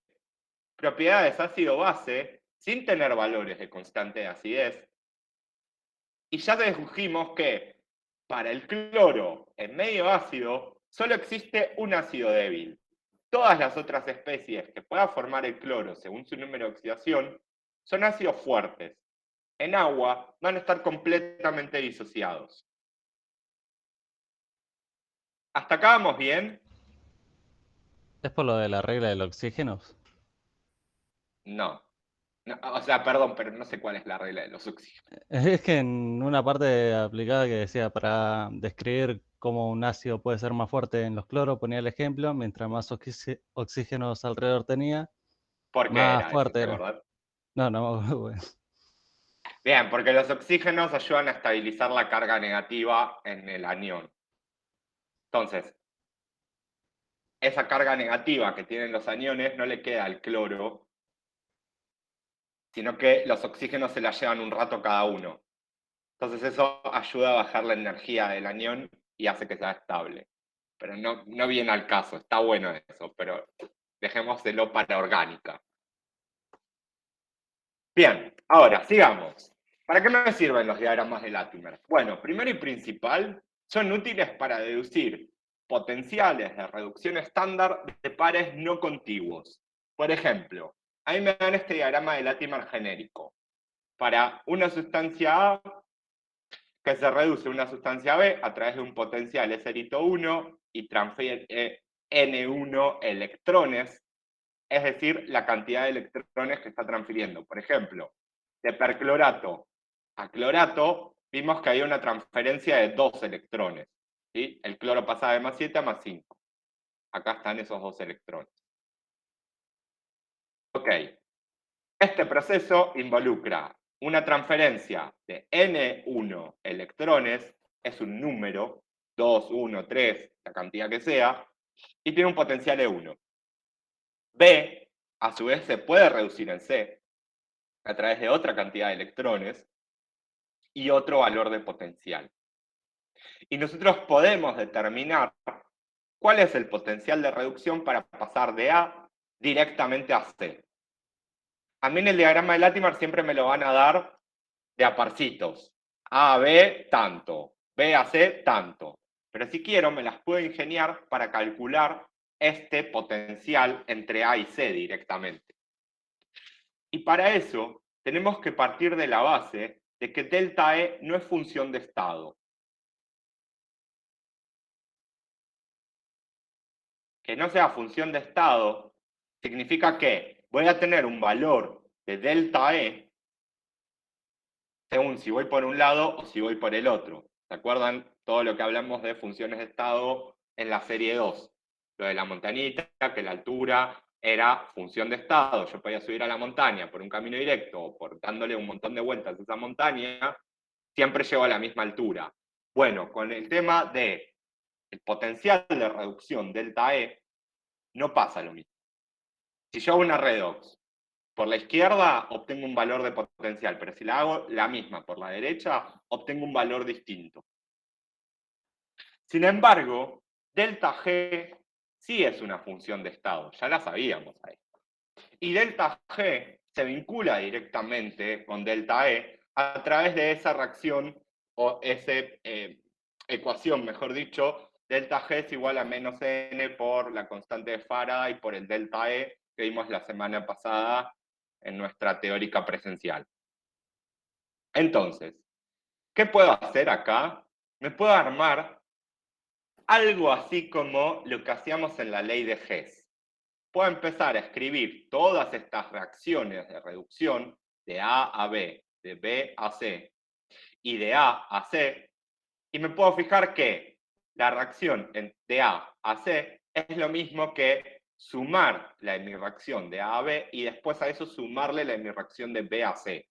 propiedades ácido-base sin tener valores de constante de acidez? Y ya dedujimos que para el cloro en medio ácido solo existe un ácido débil. Todas las otras especies que pueda formar el cloro según su número de oxidación son ácidos fuertes. En agua van a estar completamente disociados. ¿Hasta acá vamos bien? ¿Es por lo de la regla del oxígeno? No. O sea, perdón, pero no sé cuál es la regla de los oxígenos. Es que en una parte aplicada que decía para describir cómo un ácido puede ser más fuerte en los cloros, ponía el ejemplo, mientras más oxígenos alrededor tenía, ¿Por qué más era eso, fuerte te era. acordás? No, bueno. Bien, porque los oxígenos ayudan a estabilizar la carga negativa en el anión. Entonces, esa carga negativa que tienen los aniones no le queda al cloro, sino que los oxígenos se la llevan un rato cada uno. Entonces eso ayuda a bajar la energía del anión y hace que sea estable. Pero no viene al caso, está bueno eso, pero dejémoselo para orgánica. Bien, ahora, sigamos. ¿Para qué me sirven los diagramas de Latimer? Bueno, primero y principal, son útiles para deducir potenciales de reducción estándar de pares no contiguos. Por ejemplo, ahí me dan este diagrama de Latimer genérico. Para una sustancia A que se reduce a una sustancia B a través de un potencial S 1 y transfiere N1 electrones, es decir, la cantidad de electrones que está transfiriendo. Por ejemplo, de perclorato a clorato, vimos que había una transferencia de 2 electrones. ¿Sí? El cloro pasaba de +7 a +5. Acá están esos 2 electrones. Ok. Este proceso involucra una transferencia de N1 electrones, es un número, 2, 1, 3, la cantidad que sea, y tiene un potencial E1. B, a su vez, se puede reducir en C a través de otra cantidad de electrones y otro valor de potencial. Y nosotros podemos determinar cuál es el potencial de reducción para pasar de A directamente a C. A mí en el diagrama de Latimer siempre me lo van a dar de a parcitos. A a B, tanto. B a C, tanto. Pero si quiero, me las puedo ingeniar para calcular este potencial entre A y C directamente. Y para eso, tenemos que partir de la base de que delta E no es función de estado. Que no sea función de estado significa que voy a tener un valor de delta E según si voy por un lado o si voy por el otro. ¿Se acuerdan todo lo que hablamos de funciones de estado en la serie 2? Lo de la montañita, que la altura era función de estado. Yo podía subir a la montaña por un camino directo o por dándole un montón de vueltas a esa montaña, siempre llego a la misma altura. Bueno, con el tema del potencial de reducción delta E, no pasa lo mismo. Si yo hago una redox por la izquierda, obtengo un valor de potencial, pero si la hago la misma por la derecha, obtengo un valor distinto. Sin embargo, delta G sí es una función de estado, ya la sabíamos ahí. Y delta G se vincula directamente con delta E a través de esa reacción, o esa ecuación, mejor dicho, delta G es igual a menos n por la constante de Faraday por el delta E que vimos la semana pasada en nuestra teórica presencial. Entonces, ¿qué puedo hacer acá? Me puedo armar algo así como lo que hacíamos en la ley de Hess. Puedo empezar a escribir todas estas reacciones de reducción de A a B, de B a C y de A a C, y me puedo fijar que la reacción de A a C es lo mismo que sumar la de mi reacción de A a B y después a eso sumarle la de mi reacción de B a C.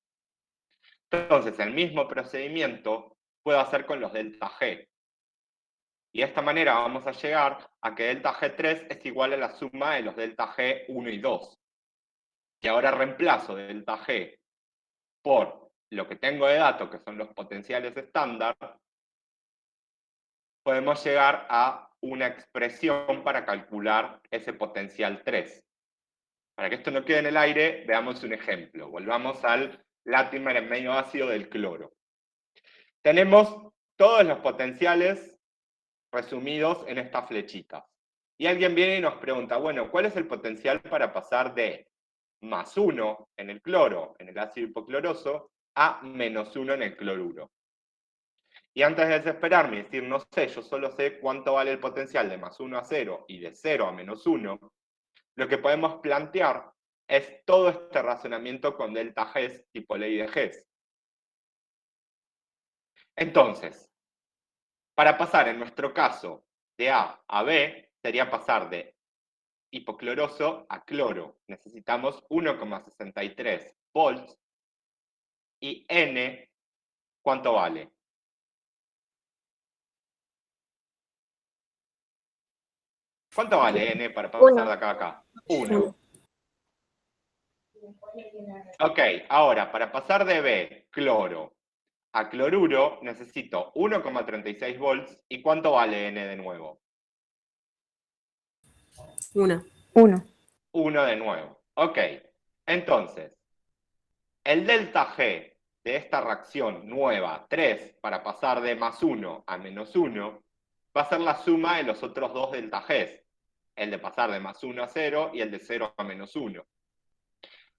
Entonces, el mismo procedimiento puedo hacer con los delta G. Y de esta manera vamos a llegar a que delta G3 es igual a la suma de los delta G1 y 2. Y ahora reemplazo delta G por lo que tengo de datos, que son los potenciales estándar, podemos llegar a una expresión para calcular ese potencial 3. Para que esto no quede en el aire, veamos un ejemplo. Volvamos al Latimer en medio ácido del cloro. Tenemos todos los potenciales resumidos en estas flechitas. Y alguien viene y nos pregunta, bueno, ¿cuál es el potencial para pasar de +1 en el cloro, en el ácido hipocloroso, a -1 en el cloruro? Y antes de desesperarme y decir, no sé, yo solo sé cuánto vale el potencial de +1 a 0 y de 0 a -1, lo que podemos plantear es todo este razonamiento con delta Hess tipo ley de Hess. Entonces, para pasar en nuestro caso de A a B, sería pasar de hipocloroso a cloro. Necesitamos 1,63 volts y N, ¿cuánto vale? ¿Cuánto vale N para pasar de acá a acá? 1. Ok, ahora, para pasar de B, cloro, a cloruro, necesito 1,36 volts. ¿Y cuánto vale N de nuevo? 1. 1 de nuevo. Ok, entonces, el delta G de esta reacción nueva, 3, para pasar de +1 a -1, va a ser la suma de los otros dos delta Gs. El de pasar de +1 a 0 y el de 0 a -1.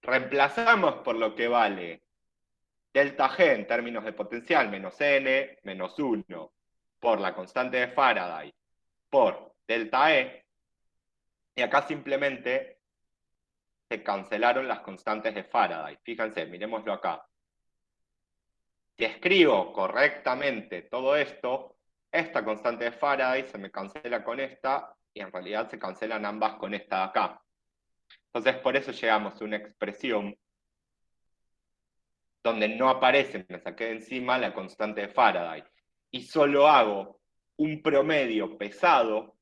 Reemplazamos por lo que vale delta G en términos de potencial, menos N, menos 1, por la constante de Faraday, por delta E, y acá simplemente se cancelaron las constantes de Faraday. Fíjense, miremoslo acá. Si escribo correctamente todo esto, esta constante de Faraday se me cancela con esta, y en realidad se cancelan ambas con esta de acá. Entonces, por eso llegamos a una expresión donde no aparece, me saqué de encima la constante de Faraday, y solo hago un promedio pesado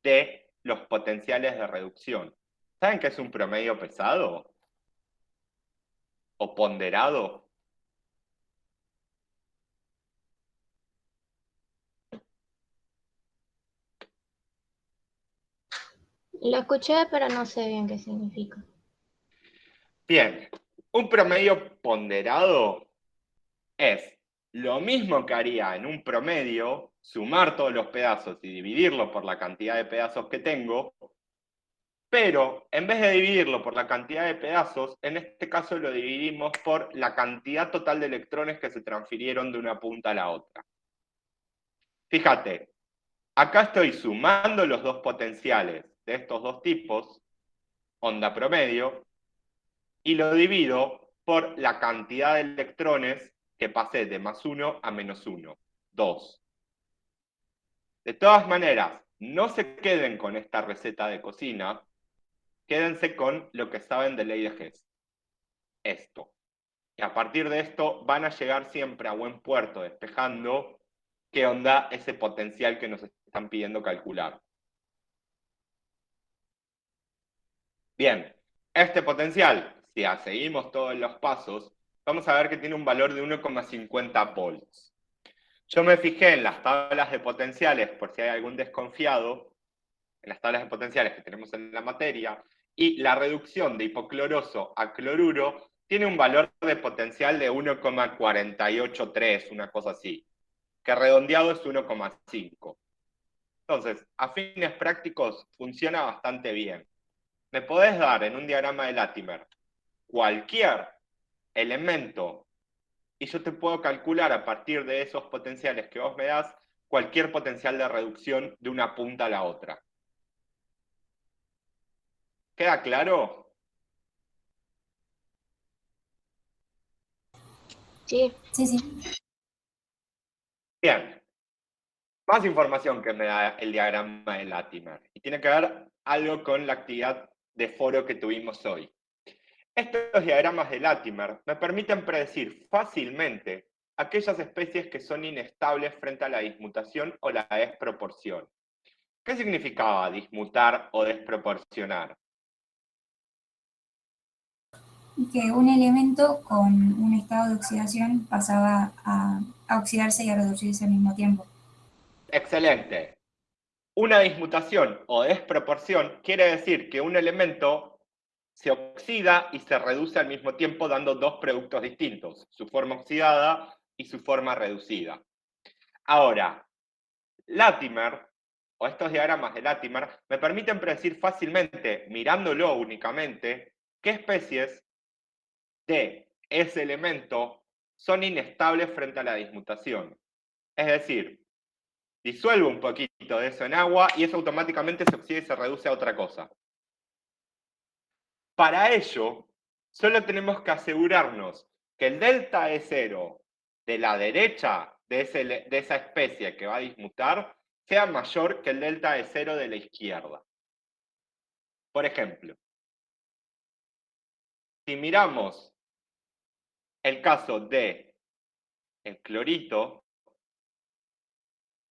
de los potenciales de reducción. ¿Saben qué es un promedio pesado? ¿O ponderado? Lo escuché, pero no sé bien qué significa. Bien, un promedio ponderado es lo mismo que haría en un promedio, sumar todos los pedazos y dividirlo por la cantidad de pedazos que tengo, pero en vez de dividirlo por la cantidad de pedazos, en este caso lo dividimos por la cantidad total de electrones que se transfirieron de una punta a la otra. Fíjate, acá estoy sumando los dos potenciales de estos dos tipos, onda promedio, y lo divido por la cantidad de electrones que pasé de +1 a -1, 2. De todas maneras, no se queden con esta receta de cocina, quédense con lo que saben de ley de Hess. Esto. Y a partir de esto van a llegar siempre a buen puerto despejando qué onda ese potencial que nos están pidiendo calcular. Bien, este potencial, si seguimos todos los pasos, vamos a ver que tiene un valor de 1,50 volts. Yo me fijé en las tablas de potenciales, por si hay algún desconfiado, en las tablas de potenciales que tenemos en la materia, y la reducción de hipocloroso a cloruro tiene un valor de potencial de 1,483, una cosa así, que redondeado es 1,5. Entonces, a fines prácticos funciona bastante bien. Me podés dar en un diagrama de Latimer cualquier elemento y yo te puedo calcular a partir de esos potenciales que vos me das cualquier potencial de reducción de una punta a la otra. ¿Queda claro? Sí, Sí, sí. Bien. Más información que me da el diagrama de Latimer. Y tiene que ver algo con la actividad de foro que tuvimos hoy. Estos diagramas de Latimer me permiten predecir fácilmente aquellas especies que son inestables frente a la dismutación o la desproporción. ¿Qué significaba dismutar o desproporcionar? Que un elemento con un estado de oxidación pasaba a oxidarse y a reducirse al mismo tiempo. Excelente. Una dismutación o desproporción quiere decir que un elemento se oxida y se reduce al mismo tiempo dando dos productos distintos, su forma oxidada y su forma reducida. Ahora, Latimer, o estos diagramas de Latimer, me permiten predecir fácilmente, mirándolo únicamente, qué especies de ese elemento son inestables frente a la dismutación. Es decir, disuelvo un poquito de eso en agua y eso automáticamente se oxida y se reduce a otra cosa. Para ello, solo tenemos que asegurarnos que el delta E0 de la derecha de esa especie que va a dismutar sea mayor que el delta E0 de la izquierda. Por ejemplo, si miramos el caso de el clorito,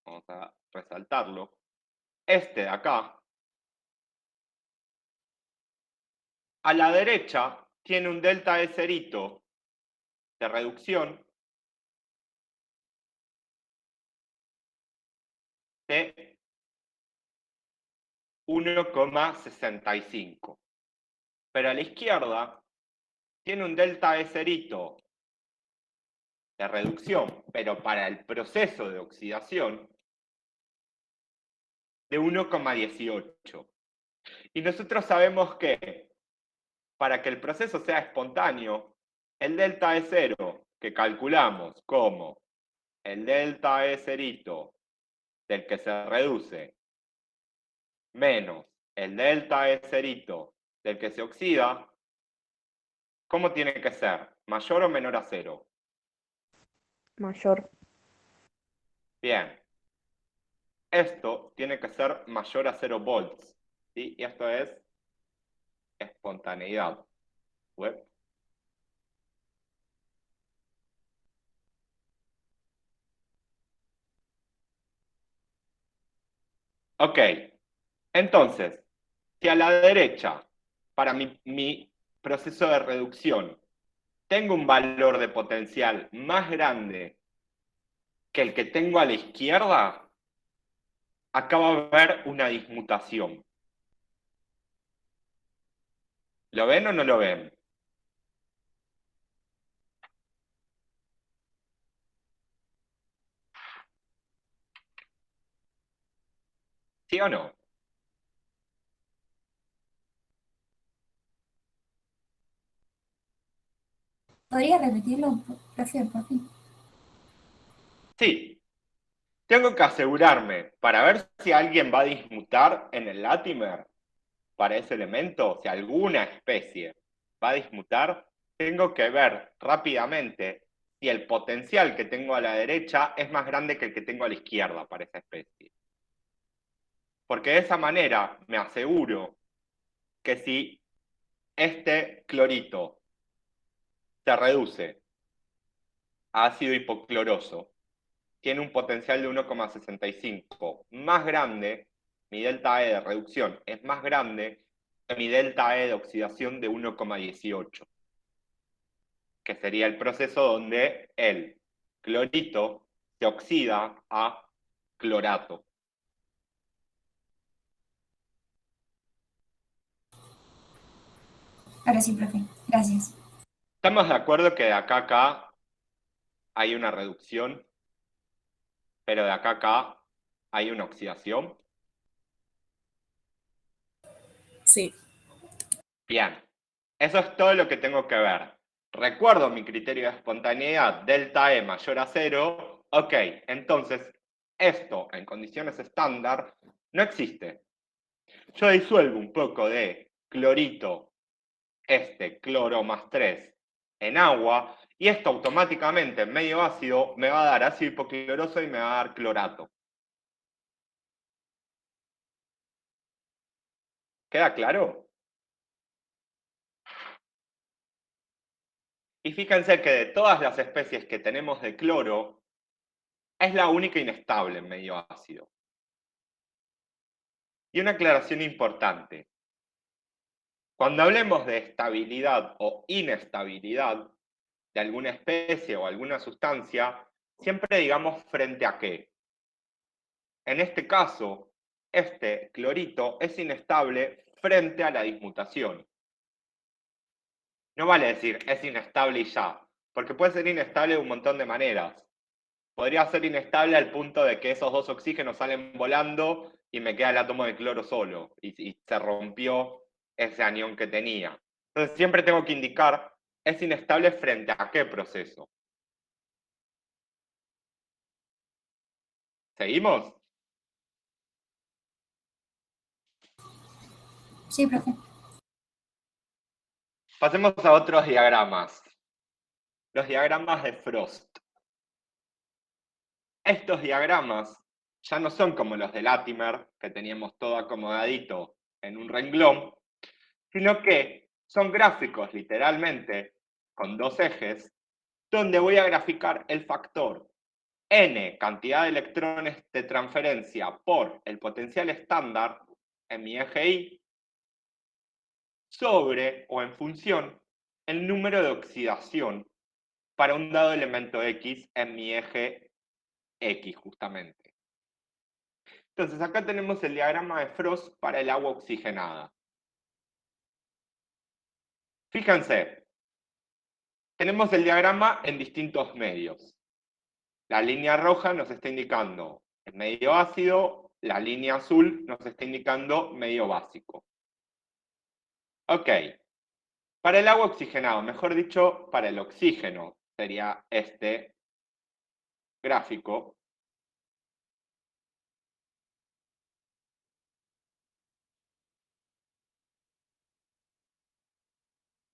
vamos a resaltarlo, este de acá, a la derecha tiene un delta E0 de reducción de 1,65. Pero a la izquierda tiene un delta E0 de reducción, pero para el proceso de oxidación, de 1,18. Y nosotros sabemos que para que el proceso sea espontáneo, el delta E0 que calculamos como el delta E0 del que se reduce menos el delta E0 del que se oxida, ¿cómo tiene que ser? ¿Mayor o menor a 0? Mayor. Bien. Esto tiene que ser mayor a 0 volts. ¿Sí? Y esto es espontaneidad. Web. Ok. Entonces, si a la derecha, para mi proceso de reducción, tengo un valor de potencial más grande que el que tengo a la izquierda, acá va a haber una dismutación. ¿Lo ven o no lo ven? ¿Sí o no? ¿Podría repetirlo, profe, por fin? Sí. Tengo que asegurarme para ver si alguien va a dismutar en el Latimer para ese elemento, si alguna especie va a dismutar, tengo que ver rápidamente si el potencial que tengo a la derecha es más grande que el que tengo a la izquierda para esa especie. Porque de esa manera me aseguro que si este clorito se reduce a ácido hipocloroso, tiene un potencial de 1,65 más grande, mi delta E de reducción es más grande que mi delta E de oxidación de 1,18, que sería el proceso donde el clorito se oxida a clorato. Ahora sí, profe. Gracias. ¿Estamos de acuerdo que de acá a acá hay una reducción, pero de acá a acá hay una oxidación? Sí. Bien, eso es todo lo que tengo que ver. Recuerdo mi criterio de espontaneidad, delta E mayor a 0. Ok, entonces esto en condiciones estándar no existe. Yo disuelvo un poco de clorito, cloro más 3, en agua, y esto automáticamente en medio ácido me va a dar ácido hipocloroso y me va a dar clorato. ¿Queda claro? Y fíjense que de todas las especies que tenemos de cloro, es la única inestable en medio ácido. Y una aclaración importante. Cuando hablemos de estabilidad o inestabilidad de alguna especie o alguna sustancia, siempre digamos frente a qué. En este caso, este clorito es inestable frente a la dismutación. No vale decir es inestable y ya, porque puede ser inestable de un montón de maneras. Podría ser inestable al punto de que esos dos oxígenos salen volando y me queda el átomo de cloro solo y se rompió ese anión que tenía. Entonces siempre tengo que indicar es inestable frente a qué proceso. ¿Seguimos? Sí, profe. Pasemos a otros diagramas. Los diagramas de Frost. Estos diagramas ya no son como los de Latimer, que teníamos todo acomodadito en un renglón, sino que son gráficos literalmente con dos ejes, donde voy a graficar el factor n, cantidad de electrones de transferencia, por el potencial estándar en mi eje Y, sobre o en función el número de oxidación para un dado elemento X en mi eje X justamente. Entonces acá tenemos el diagrama de Frost para el agua oxigenada. Fíjense, tenemos el diagrama en distintos medios. La línea roja nos está indicando el medio ácido, la línea azul nos está indicando medio básico. Ok, para el agua oxigenado, mejor dicho, para el oxígeno, sería este gráfico.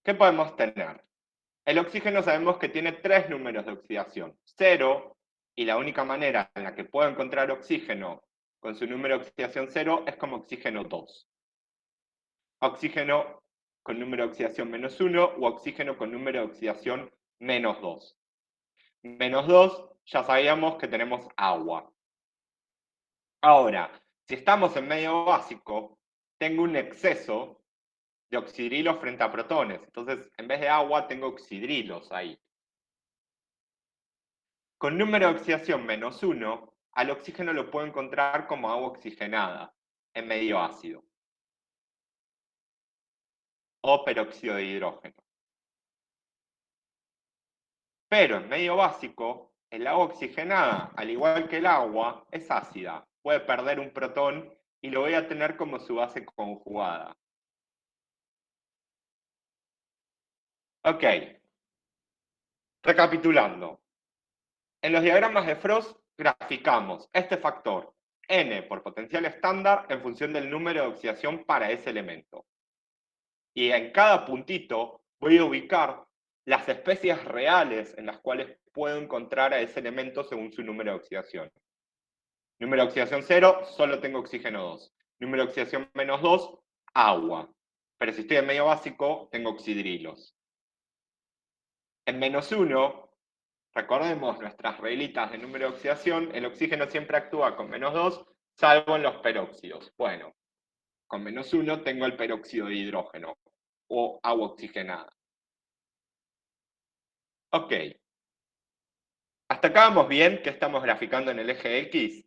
¿Qué podemos tener? El oxígeno sabemos que tiene tres números de oxidación, 0, y la única manera en la que puedo encontrar oxígeno con su número de oxidación 0 es como oxígeno 2. Oxígeno con número de oxidación menos 1 u oxígeno con número de oxidación menos 2. Menos 2 ya sabíamos que tenemos agua. Ahora, si estamos en medio básico, tengo un exceso de oxidrilos frente a protones. Entonces, en vez de agua, tengo oxidrilos ahí. Con número de oxidación menos 1, al oxígeno lo puedo encontrar como agua oxigenada, en medio ácido. o peróxido de hidrógeno. Pero en medio básico, el agua oxigenada, al igual que el agua, es ácida. Puede perder un protón y lo voy a tener como su base conjugada. Ok. Recapitulando. En los diagramas de Frost graficamos este factor, N por potencial estándar, en función del número de oxidación para ese elemento. Y en cada puntito voy a ubicar las especies reales en las cuales puedo encontrar a ese elemento según su número de oxidación. Número de oxidación 0, solo tengo oxígeno 2. Número de oxidación -2, agua. Pero si estoy en medio básico, tengo oxidrilos. En -1, recordemos nuestras reglitas de número de oxidación, el oxígeno siempre actúa con -2, salvo en los peróxidos. Bueno, con -1 tengo el peróxido de hidrógeno, o agua oxigenada. Ok. ¿Hasta acá vamos bien? ¿Qué estamos graficando en el eje X?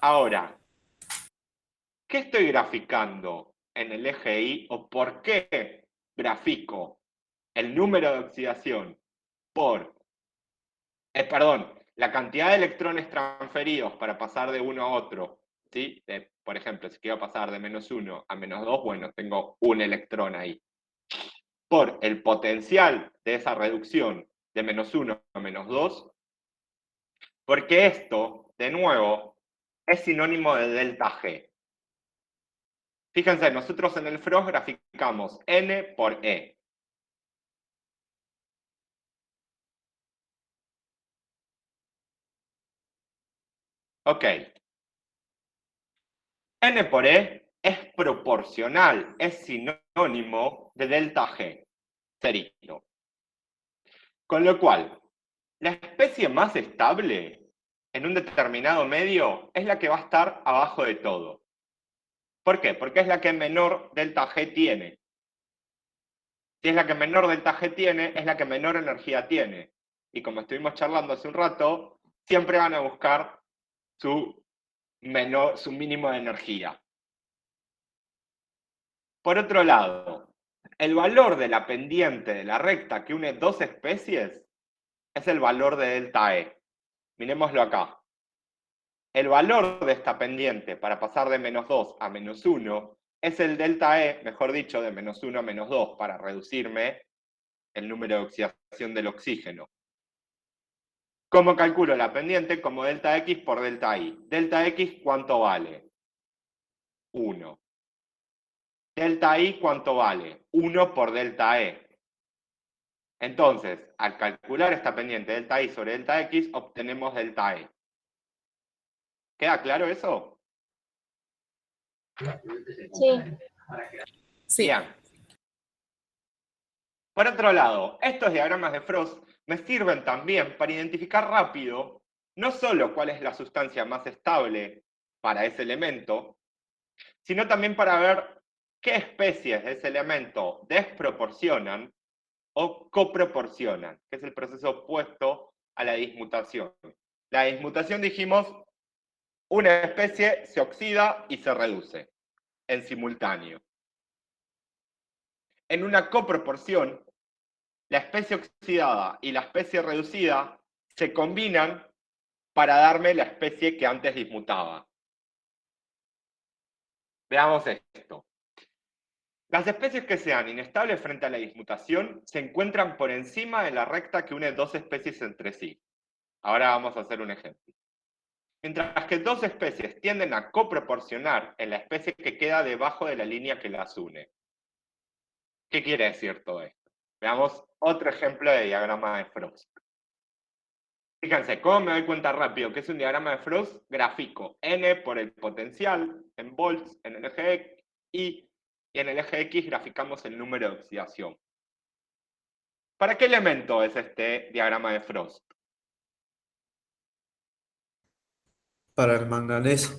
Ahora, ¿qué estoy graficando en el eje Y o por qué grafico el número de oxidación por, la cantidad de electrones transferidos para pasar de uno a otro? ¿Sí? Por ejemplo, si quiero pasar de -1 a -2, bueno, tengo un electrón ahí. Por el potencial de esa reducción de -1 a -2, porque esto, de nuevo, es sinónimo de delta G. Fíjense, nosotros en el Frost graficamos N por E. Ok. N por E es proporcional, es sinónimo de delta G, cerito. Con lo cual, la especie más estable en un determinado medio es la que va a estar abajo de todo. ¿Por qué? Porque es la que menor delta G tiene. Si es la que menor delta G tiene, es la que menor energía tiene. Y como estuvimos charlando hace un rato, siempre van a buscar su mínimo de energía. Por otro lado, el valor de la pendiente de la recta que une dos especies es el valor de delta E. Miremoslo acá. El valor de esta pendiente para pasar de -2 a -1 es el delta E, mejor dicho, de -1 a -2, para reducirme el número de oxidación del oxígeno. ¿Cómo calculo la pendiente? Como delta X por delta Y. Delta X, ¿cuánto vale? 1. Delta Y, ¿cuánto vale? 1 por delta E. Entonces, al calcular esta pendiente delta Y sobre delta X, obtenemos delta E. ¿Queda claro eso? Sí. Bien. Por otro lado, estos diagramas de Frost me sirven también para identificar rápido no solo cuál es la sustancia más estable para ese elemento, sino también para ver qué especies de ese elemento desproporcionan o coproporcionan, que es el proceso opuesto a la dismutación. La dismutación, dijimos, una especie se oxida y se reduce en simultáneo. En una coproporción, la especie oxidada y la especie reducida se combinan para darme la especie que antes dismutaba. Veamos esto. Las especies que sean inestables frente a la dismutación se encuentran por encima de la recta que une dos especies entre sí. Ahora vamos a hacer un ejemplo. Mientras que dos especies tienden a coproporcionar en la especie que queda debajo de la línea que las une. ¿Qué quiere decir todo esto? Veamos otro ejemplo de diagrama de Frost. Fíjense, ¿cómo me doy cuenta rápido que es un diagrama de Frost? Grafico N por el potencial en volts en el eje Y, y en el eje X graficamos el número de oxidación. ¿Para qué elemento es este diagrama de Frost? Para el manganeso.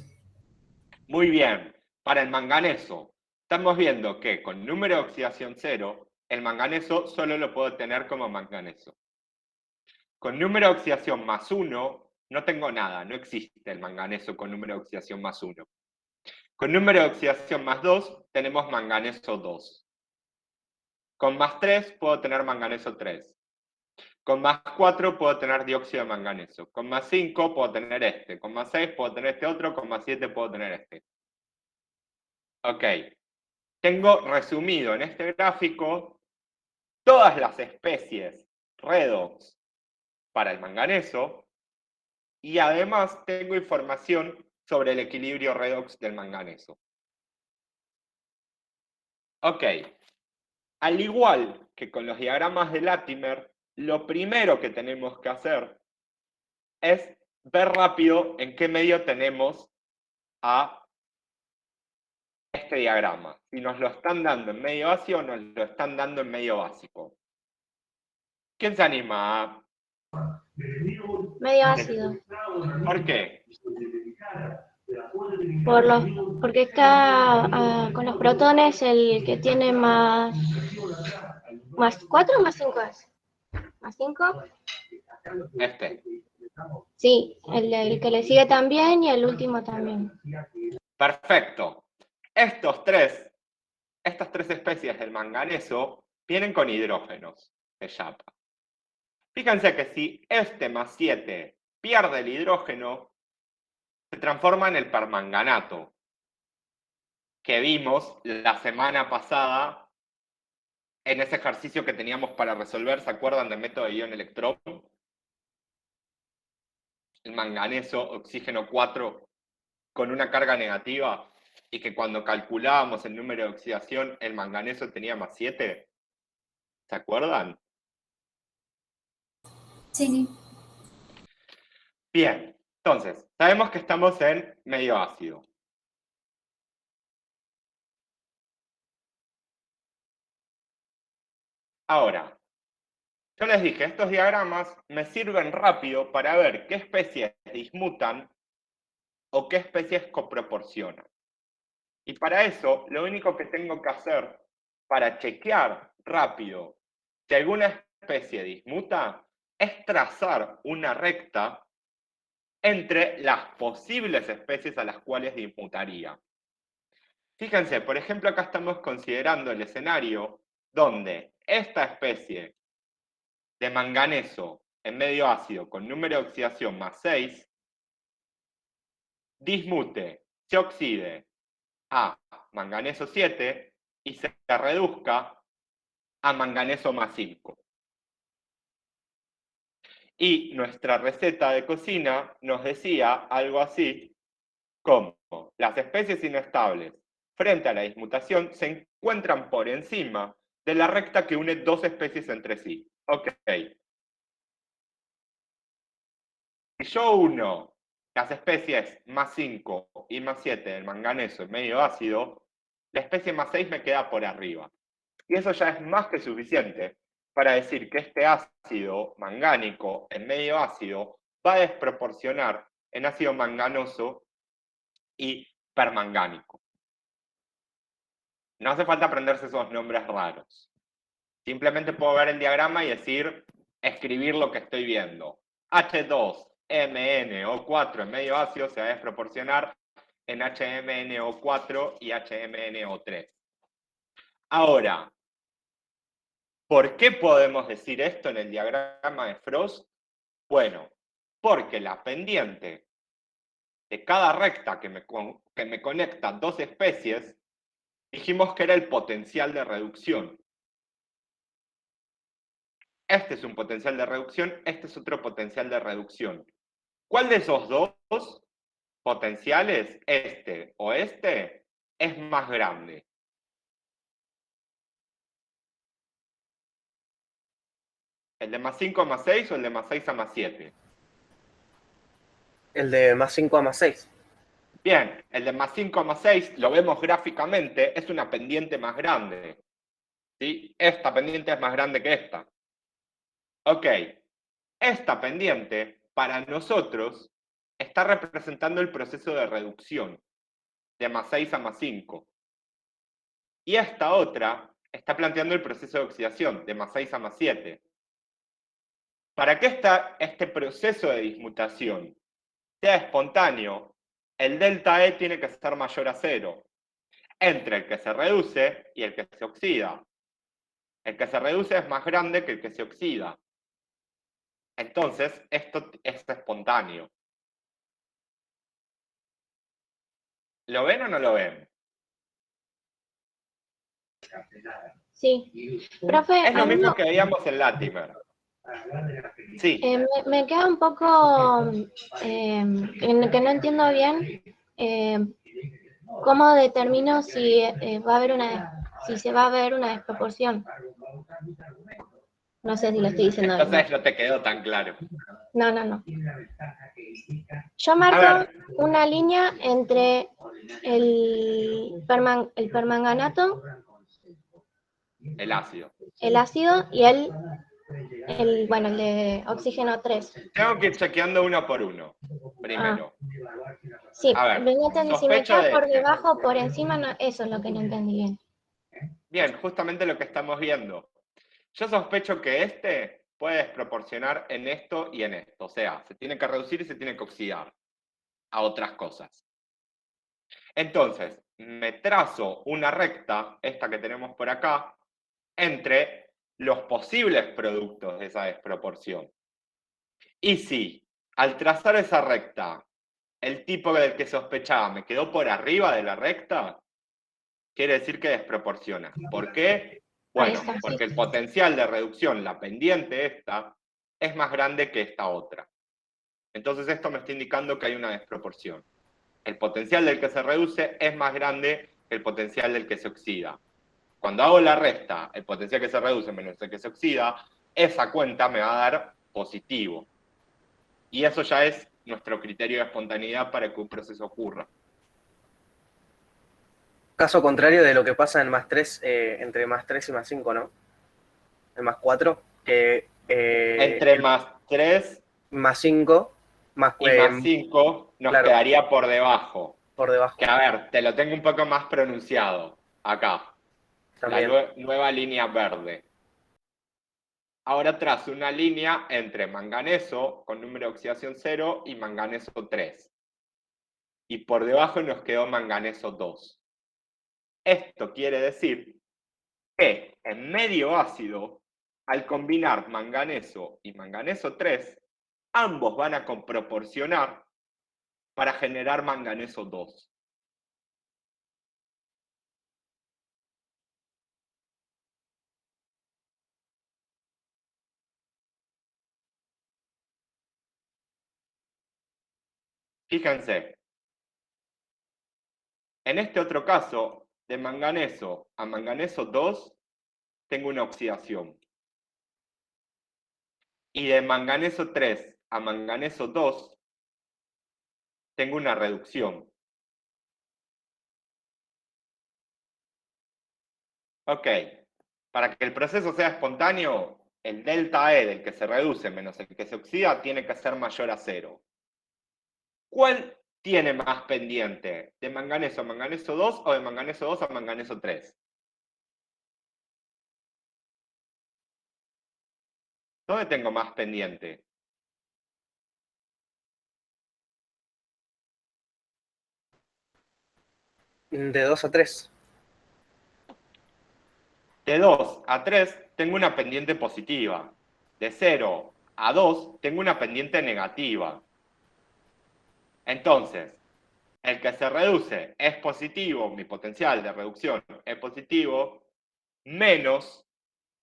Muy bien, para el manganeso. Estamos viendo que con número de oxidación 0, el manganeso solo lo puedo tener como manganeso. Con número de oxidación +1, no tengo nada, no existe el manganeso con número de oxidación +1. Con número de oxidación más 2 tenemos manganeso 2. Con más 3 puedo tener manganeso 3. Con más 4 puedo tener dióxido de manganeso. Con más 5 puedo tener este. Con más 6 puedo tener este otro. Con más 7 puedo tener este. Ok. Tengo resumido en este gráfico todas las especies redox para el manganeso y además tengo información sobre el equilibrio redox del manganeso. Ok. Al igual que con los diagramas de Latimer, lo primero que tenemos que hacer es ver rápido en qué medio tenemos a este diagrama. Si nos lo están dando en medio ácido o nos lo están dando en medio básico. ¿Quién se anima? Medio ácido. ¿Por qué? Porque está con los protones el que tiene más 4 o más 5 es. ¿Más 5? Este. Sí, el que le sigue también y el último también. Perfecto. Estas tres especies del manganeso vienen con hidrógenos de chapa. Fíjense que si este más 7 pierde el hidrógeno, se transforma en el permanganato, que vimos la semana pasada en ese ejercicio que teníamos para resolver. ¿Se acuerdan del método de ion-electrón? El manganeso, oxígeno 4, con una carga negativa, y que cuando calculábamos el número de oxidación, el manganeso tenía más 7. ¿Se acuerdan? Sí, sí. Bien, entonces, sabemos que estamos en medio ácido. Ahora, yo les dije, estos diagramas me sirven rápido para ver qué especies dismutan o qué especies coproporcionan. Y para eso, lo único que tengo que hacer para chequear rápido si alguna especie dismuta es trazar una recta entre las posibles especies a las cuales dismutaría. Fíjense, por ejemplo, acá estamos considerando el escenario donde esta especie de manganeso en medio ácido con número de oxidación más 6 dismute, se oxide a manganeso 7 y se reduzca a manganeso más 5. Y nuestra receta de cocina nos decía algo así como las especies inestables frente a la dismutación se encuentran por encima de la recta que une dos especies entre sí. Ok. Si yo uno las especies más 5 y más 7 del manganeso en medio ácido, la especie más 6 me queda por arriba. Y eso ya es más que suficiente para decir que este ácido mangánico en medio ácido va a desproporcionar en ácido manganoso y permangánico. No hace falta aprenderse esos nombres raros. Simplemente puedo ver el diagrama y decir, escribir lo que estoy viendo. H2MnO4 en medio ácido se va a desproporcionar en HMnO4 y HMnO3. Ahora, ¿por qué podemos decir esto en el diagrama de Frost? Bueno, porque la pendiente de cada recta que me conecta dos especies, dijimos que era el potencial de reducción. Este es un potencial de reducción, este es otro potencial de reducción. ¿Cuál de esos dos potenciales, este o este, es más grande? ¿El de más 5 a más 6 o el de más 6 a más 7? El de más 5 a más 6. Bien, el de más 5 a más 6, lo vemos gráficamente, es una pendiente más grande. ¿Sí? Esta pendiente es más grande que esta. Ok, esta pendiente, para nosotros, está representando el proceso de reducción, de más 6 a más 5. Y esta otra está planteando el proceso de oxidación, de más 6 a más 7. Para que este proceso de dismutación sea espontáneo, el delta E tiene que ser mayor a 0 entre el que se reduce y el que se oxida. El que se reduce es más grande que el que se oxida. Entonces, esto es espontáneo. ¿Lo ven o no lo ven? Sí. Profe, Es lo a mí mismo que veíamos en Latimer. Sí. me queda un poco en que no entiendo bien cómo determino si va a haber si se va a ver una desproporción. No sé si lo estoy diciendo bien. Entonces no te quedó tan claro. No. Yo A marco ver. una línea entre el permanganato, El ácido. el ácido y el de oxígeno 3. Tengo que ir chequeando uno por uno. Primero. Sí, A ver, no entendí, si me sospecho queda de por este. debajo o por encima, no, eso es lo que no entendí bien. Bien, justamente lo que estamos viendo. Yo sospecho que este puede desproporcionar en esto y en esto. O sea, se tiene que reducir y se tiene que oxidar a otras cosas. Entonces, me trazo una recta, esta que tenemos por acá, entre los posibles productos de esa desproporción. Y si al trazar esa recta, el tipo del que sospechaba me quedó por arriba de la recta, quiere decir que desproporciona. ¿Por qué? Bueno, porque el potencial de reducción, la pendiente esta, es más grande que esta otra. Entonces esto me está indicando que hay una desproporción. El potencial del que se reduce es más grande que el potencial del que se oxida. Cuando hago la resta, el potencial que se reduce menos el que se oxida, esa cuenta me va a dar positivo. Y eso ya es nuestro criterio de espontaneidad para que un proceso ocurra. Caso contrario de lo que pasa en más 3, entre más 3 y más 5, ¿no? En más 4, que... entre más 3 más 5, más, y más 5 nos claro, quedaría por debajo. Por debajo. Que a ver, te lo tengo un poco más pronunciado. Acá. También. La nueva línea verde. Ahora trazo una línea entre manganeso con número de oxidación 0 y manganeso 3. Y por debajo nos quedó manganeso 2. Esto quiere decir que en medio ácido, al combinar manganeso y manganeso 3, ambos van a proporcionar para generar manganeso 2. Fíjense, en este otro caso, de manganeso a manganeso 2, tengo una oxidación. Y de manganeso 3 a manganeso 2, tengo una reducción. Ok, para que el proceso sea espontáneo, el delta E del que se reduce menos el que se oxida tiene que ser mayor a 0. ¿Cuál tiene más pendiente? ¿De manganeso a manganeso 2 o de manganeso 2 a manganeso 3? ¿Dónde tengo más pendiente? De 2 a 3. De 2 a 3 tengo una pendiente positiva. De 0 a 2 tengo una pendiente negativa. Entonces, el que se reduce es positivo, mi potencial de reducción es positivo, menos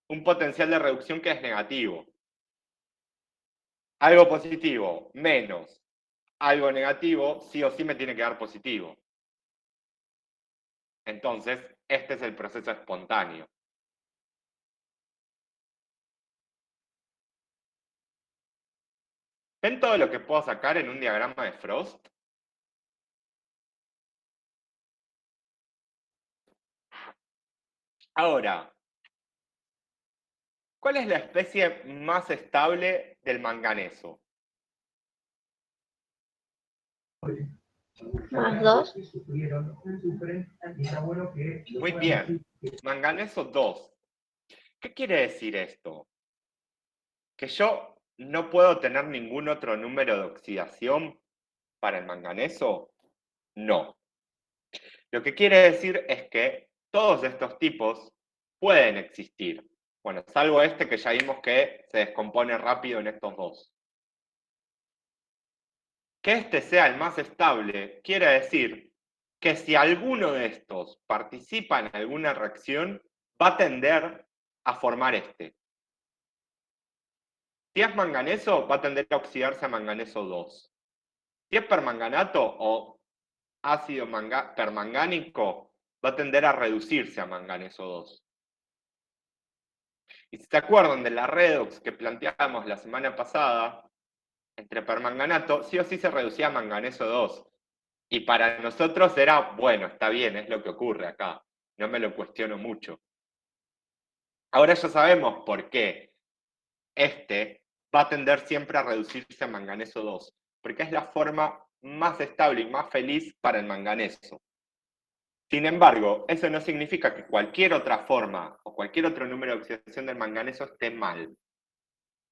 un potencial de reducción que es negativo. Algo positivo menos algo negativo, sí o sí me tiene que dar positivo. Entonces, este es el proceso espontáneo. ¿Ven todo lo que puedo sacar en un diagrama de Frost? Ahora, ¿cuál es la especie más estable del manganeso? Más 2. Muy bien, manganeso 2. ¿Qué quiere decir esto? Que yo no puedo tener ningún otro número de oxidación para el manganeso. no. Lo que quiere decir es que todos estos tipos pueden existir. Bueno, salvo este que ya vimos que se descompone rápido en estos dos. Que este sea el más estable quiere decir que si alguno de estos participa en alguna reacción, va a tender a formar este. Si es manganeso, va a tender a oxidarse a manganeso 2. Si es permanganato o ácido permangánico, va a tender a reducirse a manganeso 2. Y si se acuerdan de la redox que planteábamos la semana pasada, entre permanganato, sí o sí se reducía a manganeso 2. Y para nosotros era, bueno, está bien, es lo que ocurre acá. No me lo cuestiono mucho. Ahora ya sabemos por qué este va a tender siempre a reducirse a manganeso 2, porque es la forma más estable y más feliz para el manganeso. Sin embargo, eso no significa que cualquier otra forma o cualquier otro número de oxidación del manganeso esté mal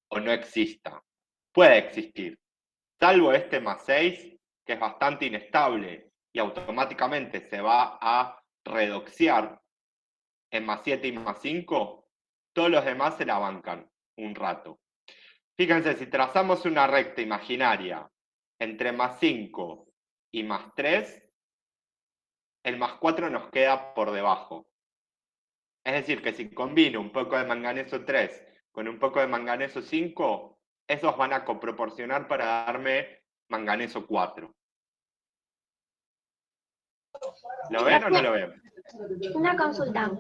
o no exista. Puede existir, salvo este más 6, que es bastante inestable y automáticamente se va a redoxiar en más 7 y más 5, todos los demás se la bancan un rato. Fíjense, si trazamos una recta imaginaria entre más 5 y más 3, el más 4 nos queda por debajo. Es decir, que si combino un poco de manganeso 3 con un poco de manganeso 5, esos van a coproporcionar para darme manganeso 4. ¿Lo ven o no lo ven? Una consulta.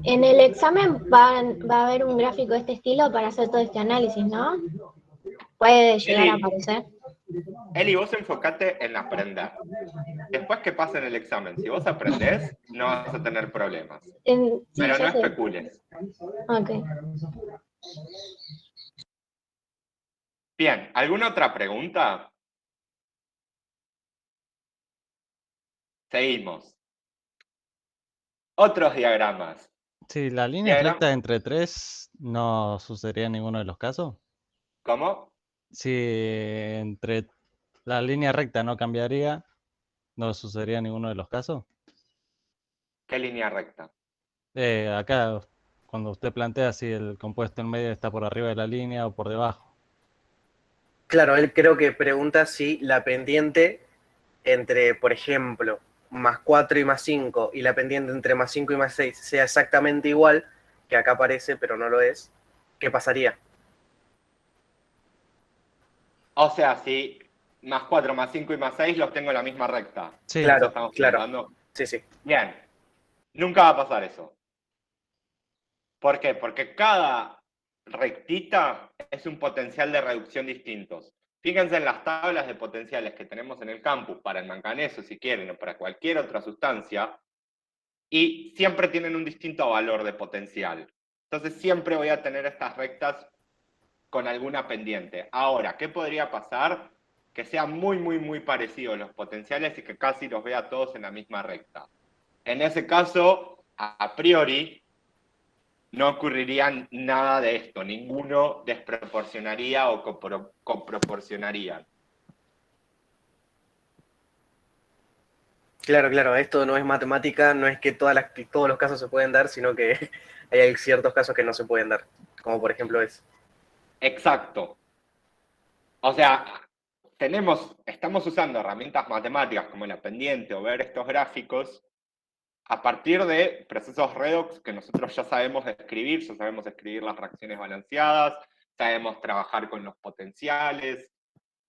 En el examen va a haber un gráfico de este estilo para hacer todo este análisis, ¿no? Puede llegar a aparecer. Eli, vos enfocate en aprender. Después que pase en el examen, si vos aprendés, no vas a tener problemas. Sí, Pero no ya sé. especules. Ok. Bien, ¿alguna otra pregunta? Seguimos. Otros diagramas. Si la línea es recta entre 3, ¿no sucedería en ninguno de los casos? ¿Cómo? Si entre la línea recta no cambiaría, ¿no sucedería en ninguno de los casos? ¿Qué línea recta? Acá, cuando usted plantea si el compuesto en medio está por arriba de la línea o por debajo. Claro, él creo que pregunta si la pendiente entre, por ejemplo, más 4 y más 5 y la pendiente entre más 5 y más 6 sea exactamente igual, que acá aparece pero no lo es, ¿qué pasaría? O sea, si más 4, más 5 y más 6 los tengo en la misma recta. Sí. Claro, Estamos claro. preguntando. Sí, sí. Bien. Nunca va a pasar eso. ¿Por qué? Porque cada rectita es un potencial de reducción distintos. Fíjense en las tablas de potenciales que tenemos en el campus para el manganeso, si quieren, o para cualquier otra sustancia, y siempre tienen un distinto valor de potencial. Entonces siempre voy a tener estas rectas con alguna pendiente. Ahora, ¿qué podría pasar? Que sean muy parecidos los potenciales y que casi los vea todos en la misma recta. En ese caso, a priori, no ocurriría nada de esto. Ninguno desproporcionaría o coproporcionaría. Claro, esto no es matemática, no es que todos los casos se pueden dar, sino que hay ciertos casos que no se pueden dar, como por ejemplo es. Exacto. O sea, estamos usando herramientas matemáticas como la pendiente o ver estos gráficos a partir de procesos redox que nosotros ya sabemos escribir, ya sabemos escribir las reacciones balanceadas, sabemos trabajar con los potenciales,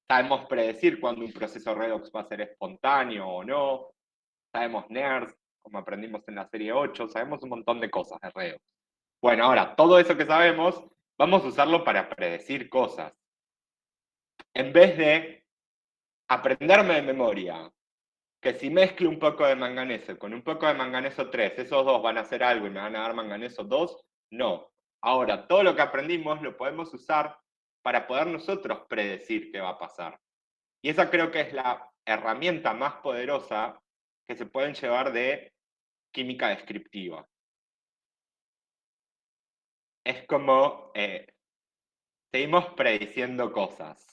sabemos predecir cuándo un proceso redox va a ser espontáneo o no, sabemos NERS, como aprendimos en la serie 8, sabemos un montón de cosas de redox. Bueno, ahora, todo eso que sabemos, vamos a usarlo para predecir cosas. En vez de aprenderme de memoria que si mezclo un poco de manganeso con un poco de manganeso 3, esos dos van a hacer algo y me van a dar manganeso 2, no. Ahora, todo lo que aprendimos lo podemos usar para poder nosotros predecir qué va a pasar. Y esa creo que es la herramienta más poderosa que se pueden llevar de química descriptiva. Es como seguimos prediciendo cosas.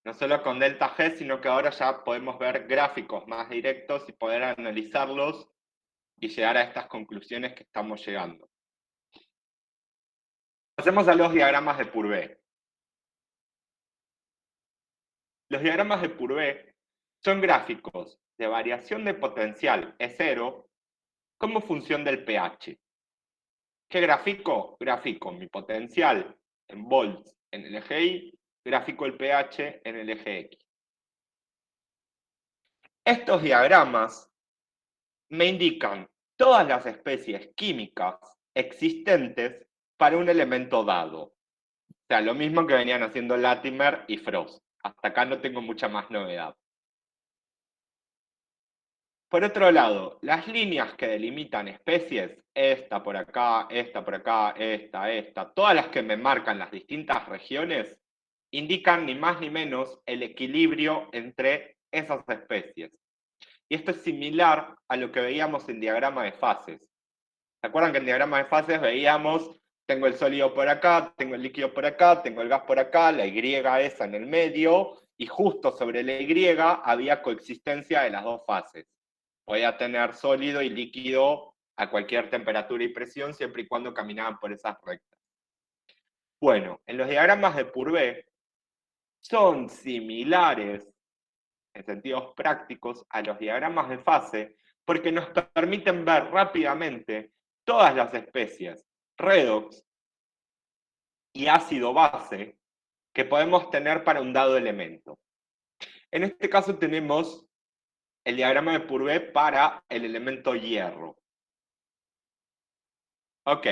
no solo con delta G, sino que ahora ya podemos ver gráficos más directos y poder analizarlos y llegar a estas conclusiones que estamos llegando. Pasemos a los diagramas de Purvé. Los diagramas de Purvé son gráficos de variación de potencial E0 como función del pH. ¿Qué grafico? Grafico mi potencial en volts en el eje Y, grafico el pH en el eje X. Estos diagramas me indican todas las especies químicas existentes para un elemento dado. O sea, lo mismo que venían haciendo Latimer y Frost. Hasta acá no tengo mucha más novedad. Por otro lado, las líneas que delimitan especies, esta por acá, esta por acá, esta, todas las que me marcan las distintas regiones, indican ni más ni menos el equilibrio entre esas especies. Y esto es similar a lo que veíamos en diagrama de fases. ¿Se acuerdan que en diagrama de fases veíamos, tengo el sólido por acá, tengo el líquido por acá, tengo el gas por acá, la Y esa en el medio, y justo sobre la Y había coexistencia de las dos fases. Podía tener sólido y líquido a cualquier temperatura y presión, siempre y cuando caminaban por esas rectas. Bueno, en los diagramas de Purvé son similares en sentidos prácticos a los diagramas de fase, porque nos permiten ver rápidamente todas las especies redox y ácido-base que podemos tener para un dado elemento. En este caso tenemos el diagrama de Purvé para el elemento hierro. Ok,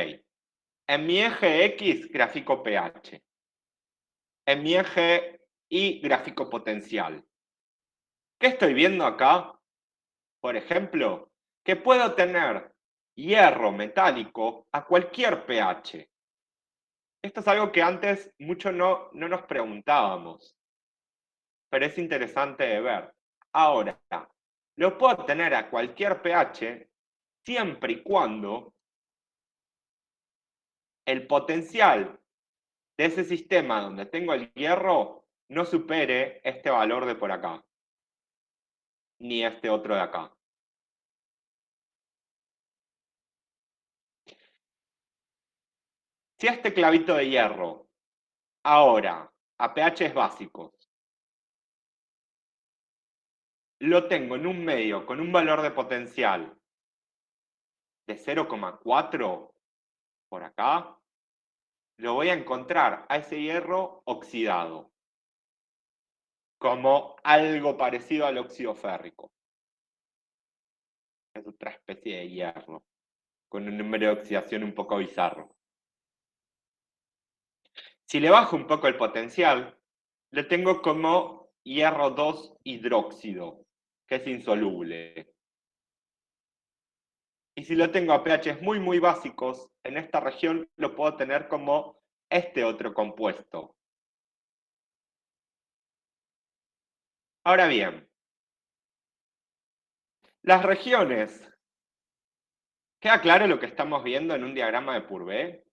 en mi eje X grafico pH. En mi eje Y grafico potencial. ¿Qué estoy viendo acá? Por ejemplo, que puedo tener hierro metálico a cualquier pH. Esto es algo que antes mucho no nos preguntábamos, pero es interesante de ver. Ahora, lo puedo tener a cualquier pH siempre y cuando el potencial de ese sistema donde tengo el hierro no supere este valor de por acá, ni este otro de acá. Si este clavito de hierro, ahora, a pHs básicos, lo tengo en un medio con un valor de potencial de 0,4 por acá, lo voy a encontrar a ese hierro oxidado, como algo parecido al óxido férrico. Es otra especie de hierro, con un número de oxidación un poco bizarro. Si le bajo un poco el potencial, lo tengo como hierro 2 hidróxido, que es insoluble. Y si lo tengo a pHs muy básicos, en esta región lo puedo tener como este otro compuesto. Ahora bien, las regiones. ¿Queda claro lo que estamos viendo en un diagrama de Purvé?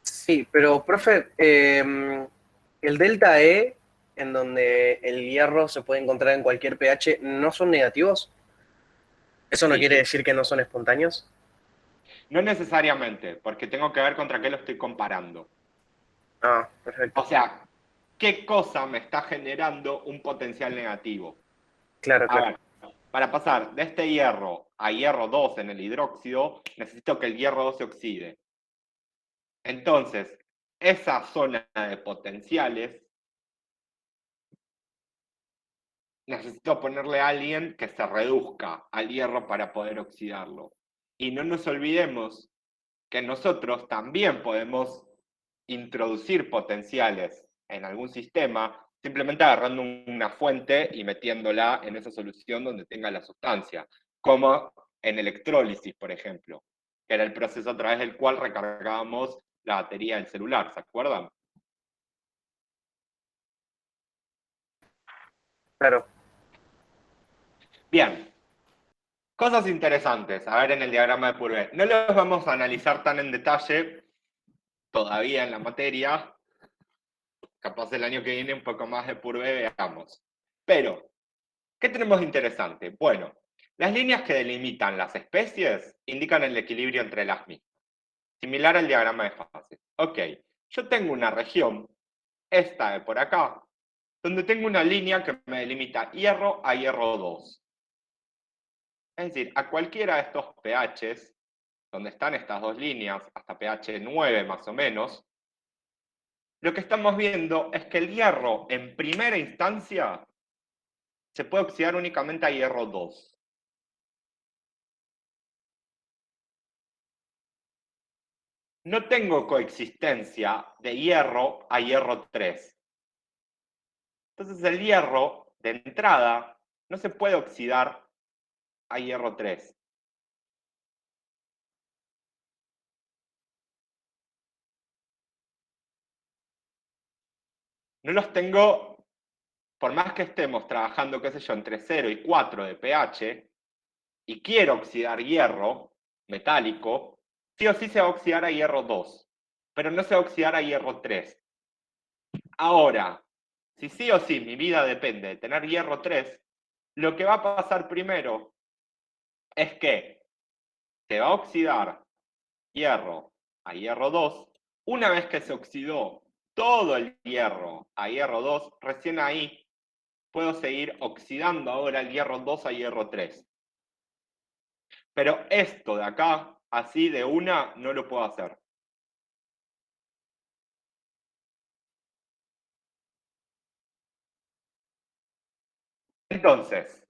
Sí, pero profe, el delta E, en donde el hierro se puede encontrar en cualquier pH, ¿no son negativos? ¿Eso no Sí. quiere decir que no son espontáneos? No necesariamente, porque tengo que ver contra qué lo estoy comparando. Ah, perfecto. O sea, ¿qué cosa me está generando un potencial negativo? Claro, A claro. ver, para pasar de este hierro a hierro 2 en el hidróxido, necesito que el hierro 2 se oxide. Entonces, esa zona de potenciales, necesito ponerle a alguien que se reduzca al hierro para poder oxidarlo. Y no nos olvidemos que nosotros también podemos introducir potenciales en algún sistema, simplemente agarrando una fuente y metiéndola en esa solución donde tenga la sustancia, como en electrólisis, por ejemplo, que era el proceso a través del cual recargábamos la batería del celular, ¿se acuerdan? Claro. Bien. Cosas interesantes, a ver en el diagrama de Purvé. No los vamos a analizar tan en detalle todavía en la materia, Capaz el año que viene un poco más de purbe veamos. Pero, ¿qué tenemos de interesante? Bueno, las líneas que delimitan las especies indican el equilibrio entre las mismas. Similar al diagrama de fases. Ok, yo tengo una región, esta de por acá, donde tengo una línea que me delimita hierro a hierro 2. Es decir, a cualquiera de estos pHs, donde están estas dos líneas, hasta pH 9 más o menos, lo que estamos viendo es que el hierro en primera instancia se puede oxidar únicamente a hierro 2. No tengo coexistencia de hierro a hierro 3. Entonces el hierro, de entrada, no se puede oxidar a hierro 3. No los tengo, por más que estemos trabajando, qué sé yo, entre 0 y 4 de pH, y quiero oxidar hierro metálico, sí o sí se va a oxidar a hierro 2, pero no se va a oxidar a hierro 3. Ahora, si sí o sí mi vida depende de tener hierro 3, lo que va a pasar primero es que se va a oxidar hierro a hierro 2. Una vez que se oxidó todo el hierro a hierro 2, recién ahí puedo seguir oxidando ahora el hierro 2 a hierro 3. Pero esto de acá, así de una, no lo puedo hacer. Entonces,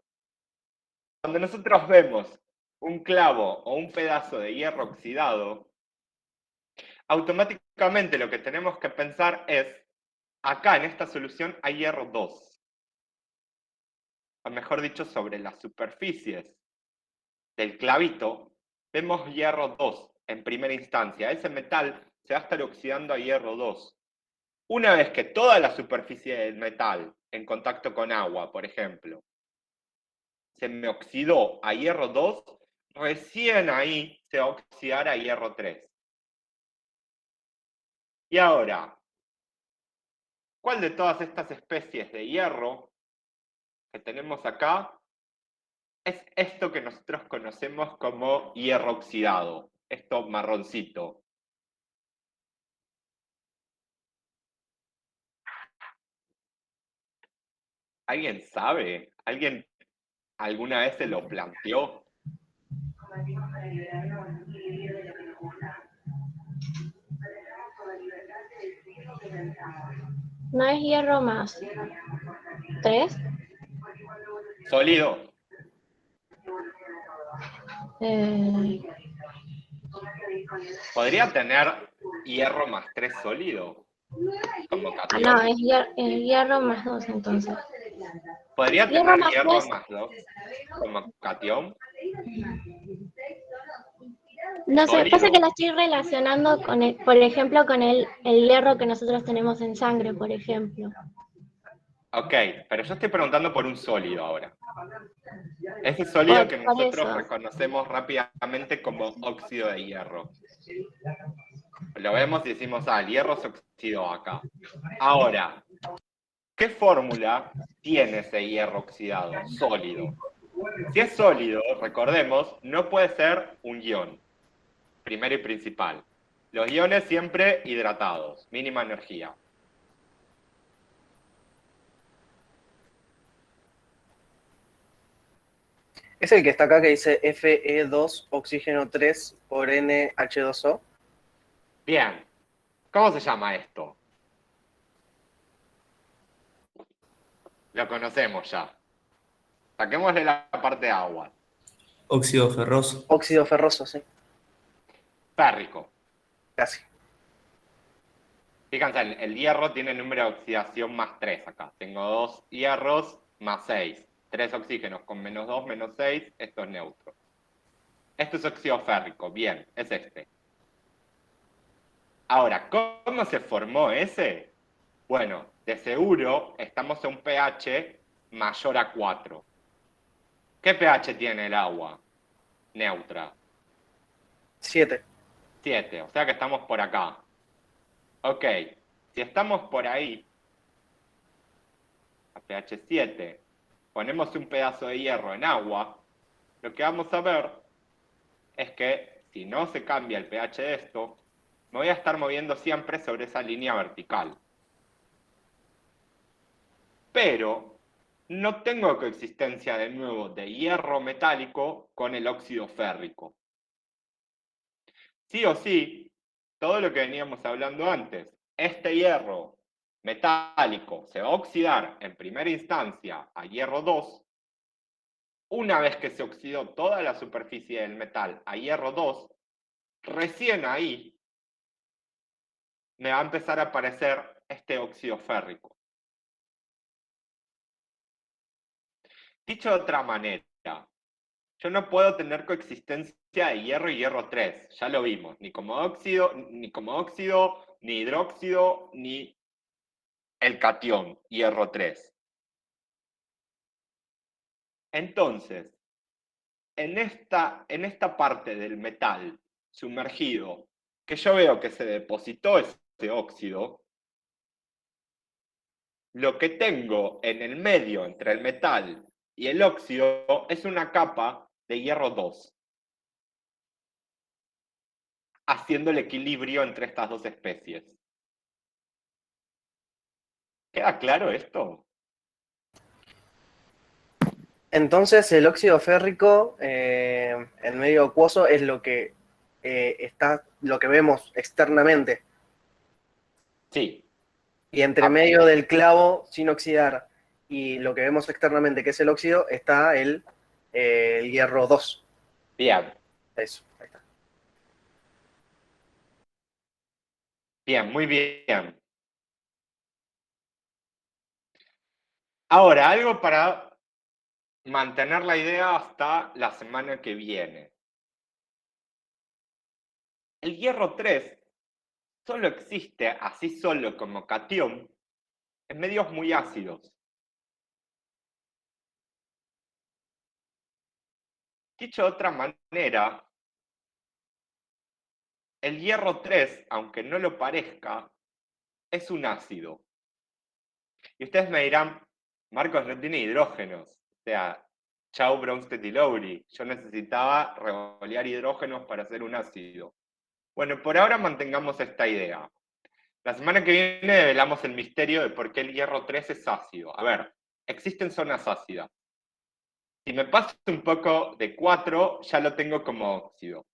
cuando nosotros vemos un clavo o un pedazo de hierro oxidado, automáticamente lo que tenemos que pensar es, acá en esta solución hay hierro 2. O mejor dicho, sobre las superficies del clavito, vemos hierro 2 en primera instancia. Ese metal se va a estar oxidando a hierro 2. Una vez que toda la superficie del metal, en contacto con agua, por ejemplo, se me oxidó a hierro 2, recién ahí se va a oxidar a hierro 3. Y ahora, ¿cuál de todas estas especies de hierro que tenemos acá es esto que nosotros conocemos como hierro oxidado? Esto marroncito. ¿Alguien sabe? ¿Alguien alguna vez se lo planteó? ¿No es hierro más 3? Sólido. ¿Podría tener hierro más 3 sólido? Como catión. No, es hierro más 2 entonces. ¿Podría Hierro tener más hierro 3. más 2 como catión? No sé, Sólido. pasa que la estoy relacionando con el, por ejemplo, con el hierro que nosotros tenemos en sangre, por ejemplo. Ok, pero yo estoy preguntando por un sólido ahora. Ese sólido que Por nosotros eso. reconocemos rápidamente como óxido de hierro. Lo vemos y decimos, el hierro se oxidó acá. Ahora, ¿qué fórmula tiene ese hierro oxidado? Sólido. Si es sólido, recordemos, no puede ser un ion, primero y principal. Los iones siempre hidratados, mínima energía. Es el que está acá que dice Fe2 oxígeno 3 por NH2O. Bien, ¿cómo se llama esto? Lo conocemos ya. Saquémosle la parte de agua. Óxido ferroso. Óxido ferroso, sí. Férrico. Casi. Fíjense, el hierro tiene número de oxidación más 3 acá. Tengo 2 hierros más 6. 3 oxígenos con menos 2, menos 6. Esto es neutro. Esto es óxido férrico. Bien, es este. Ahora, ¿cómo se formó ese? Bueno, de seguro estamos a un pH mayor a 4. ¿Qué pH tiene el agua? Neutra. 7. 7, o sea que estamos por acá. Ok, si estamos por ahí, pH 7, ponemos un pedazo de hierro en agua, lo que vamos a ver es que si no se cambia el pH de esto, me voy a estar moviendo siempre sobre esa línea vertical. Pero no tengo coexistencia de nuevo de hierro metálico con el óxido férrico. Sí o sí, todo lo que veníamos hablando antes, este hierro metálico se va a oxidar en primera instancia a hierro 2. Una vez que se oxidó toda la superficie del metal a hierro 2, recién ahí me va a empezar a aparecer este óxido férrico. Dicho de otra manera, yo no puedo tener coexistencia de hierro y hierro 3, ya lo vimos, ni como óxido, ni hidróxido, ni el catión, hierro 3. Entonces, en esta parte del metal sumergido, que yo veo que se depositó ese óxido, lo que tengo en el medio entre el metal y el óxido es una capa de hierro 2, haciendo el equilibrio entre estas dos especies. ¿Queda claro esto? Entonces el óxido férrico en medio acuoso es lo que lo que vemos externamente. Sí. Y entre medio del clavo sin oxidar y lo que vemos externamente, que es el óxido, está el hierro 2. Bien. Eso, ahí está. Bien, muy bien. Ahora, algo para mantener la idea hasta la semana que viene. El hierro 3 solo existe así solo como catión en medios muy ácidos. Dicho de otra manera, el hierro 3, aunque no lo parezca, es un ácido. Y ustedes me dirán, Marcos no tiene hidrógenos. O sea, chau Bronsted y Lowry. Yo necesitaba revolear hidrógenos para hacer un ácido. Bueno, por ahora mantengamos esta idea. La semana que viene develamos el misterio de por qué el hierro 3 es ácido. A ver, existen zonas ácidas. Si me paso un poco de 4, ya lo tengo como óxido.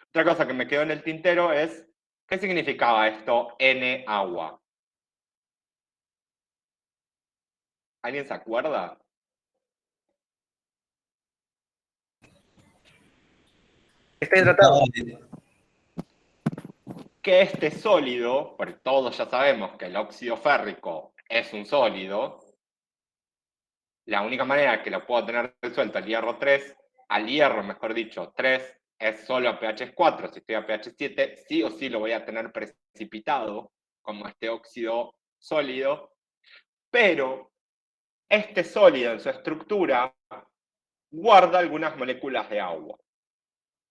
Otra cosa que me quedó en el tintero es, ¿qué significaba esto N agua? ¿Alguien se acuerda? Está hidratado. Que este sólido, porque todos ya sabemos que el óxido férrico es un sólido, la única manera que lo puedo tener resuelto al hierro 3, al hierro, mejor dicho, 3, es solo a pH 4. Si estoy a pH 7, sí o sí lo voy a tener precipitado como este óxido sólido, pero este sólido en su estructura guarda algunas moléculas de agua.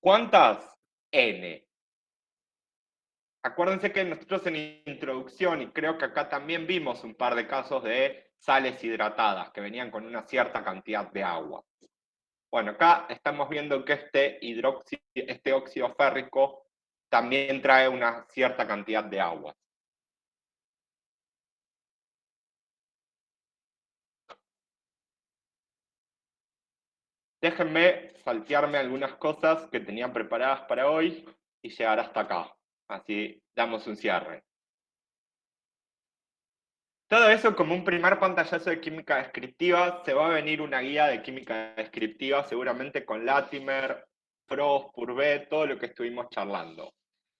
¿Cuántas? N. Acuérdense que nosotros en introducción, y creo que acá también vimos un par de casos de sales hidratadas que venían con una cierta cantidad de agua. Bueno, acá estamos viendo que este óxido férrico también trae una cierta cantidad de agua. Déjenme saltearme algunas cosas que tenía preparadas para hoy y llegar hasta acá. Así damos un cierre. Todo eso como un primer pantallazo de química descriptiva. Se va a venir una guía de química descriptiva seguramente con Latimer, Frost, Purvet, todo lo que estuvimos charlando.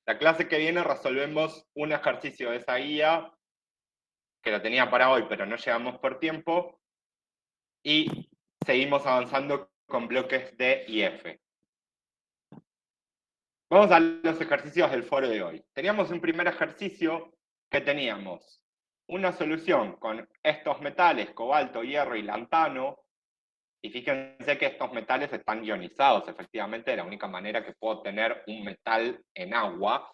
La clase que viene resolvemos un ejercicio de esa guía, que lo tenía para hoy, pero no llegamos por tiempo, y seguimos avanzando con bloques D y F. Vamos a los ejercicios del foro de hoy. Teníamos un primer ejercicio que teníamos una solución con estos metales, cobalto, hierro y lantano, y fíjense que estos metales están ionizados, efectivamente, de la única manera que puedo tener un metal en agua.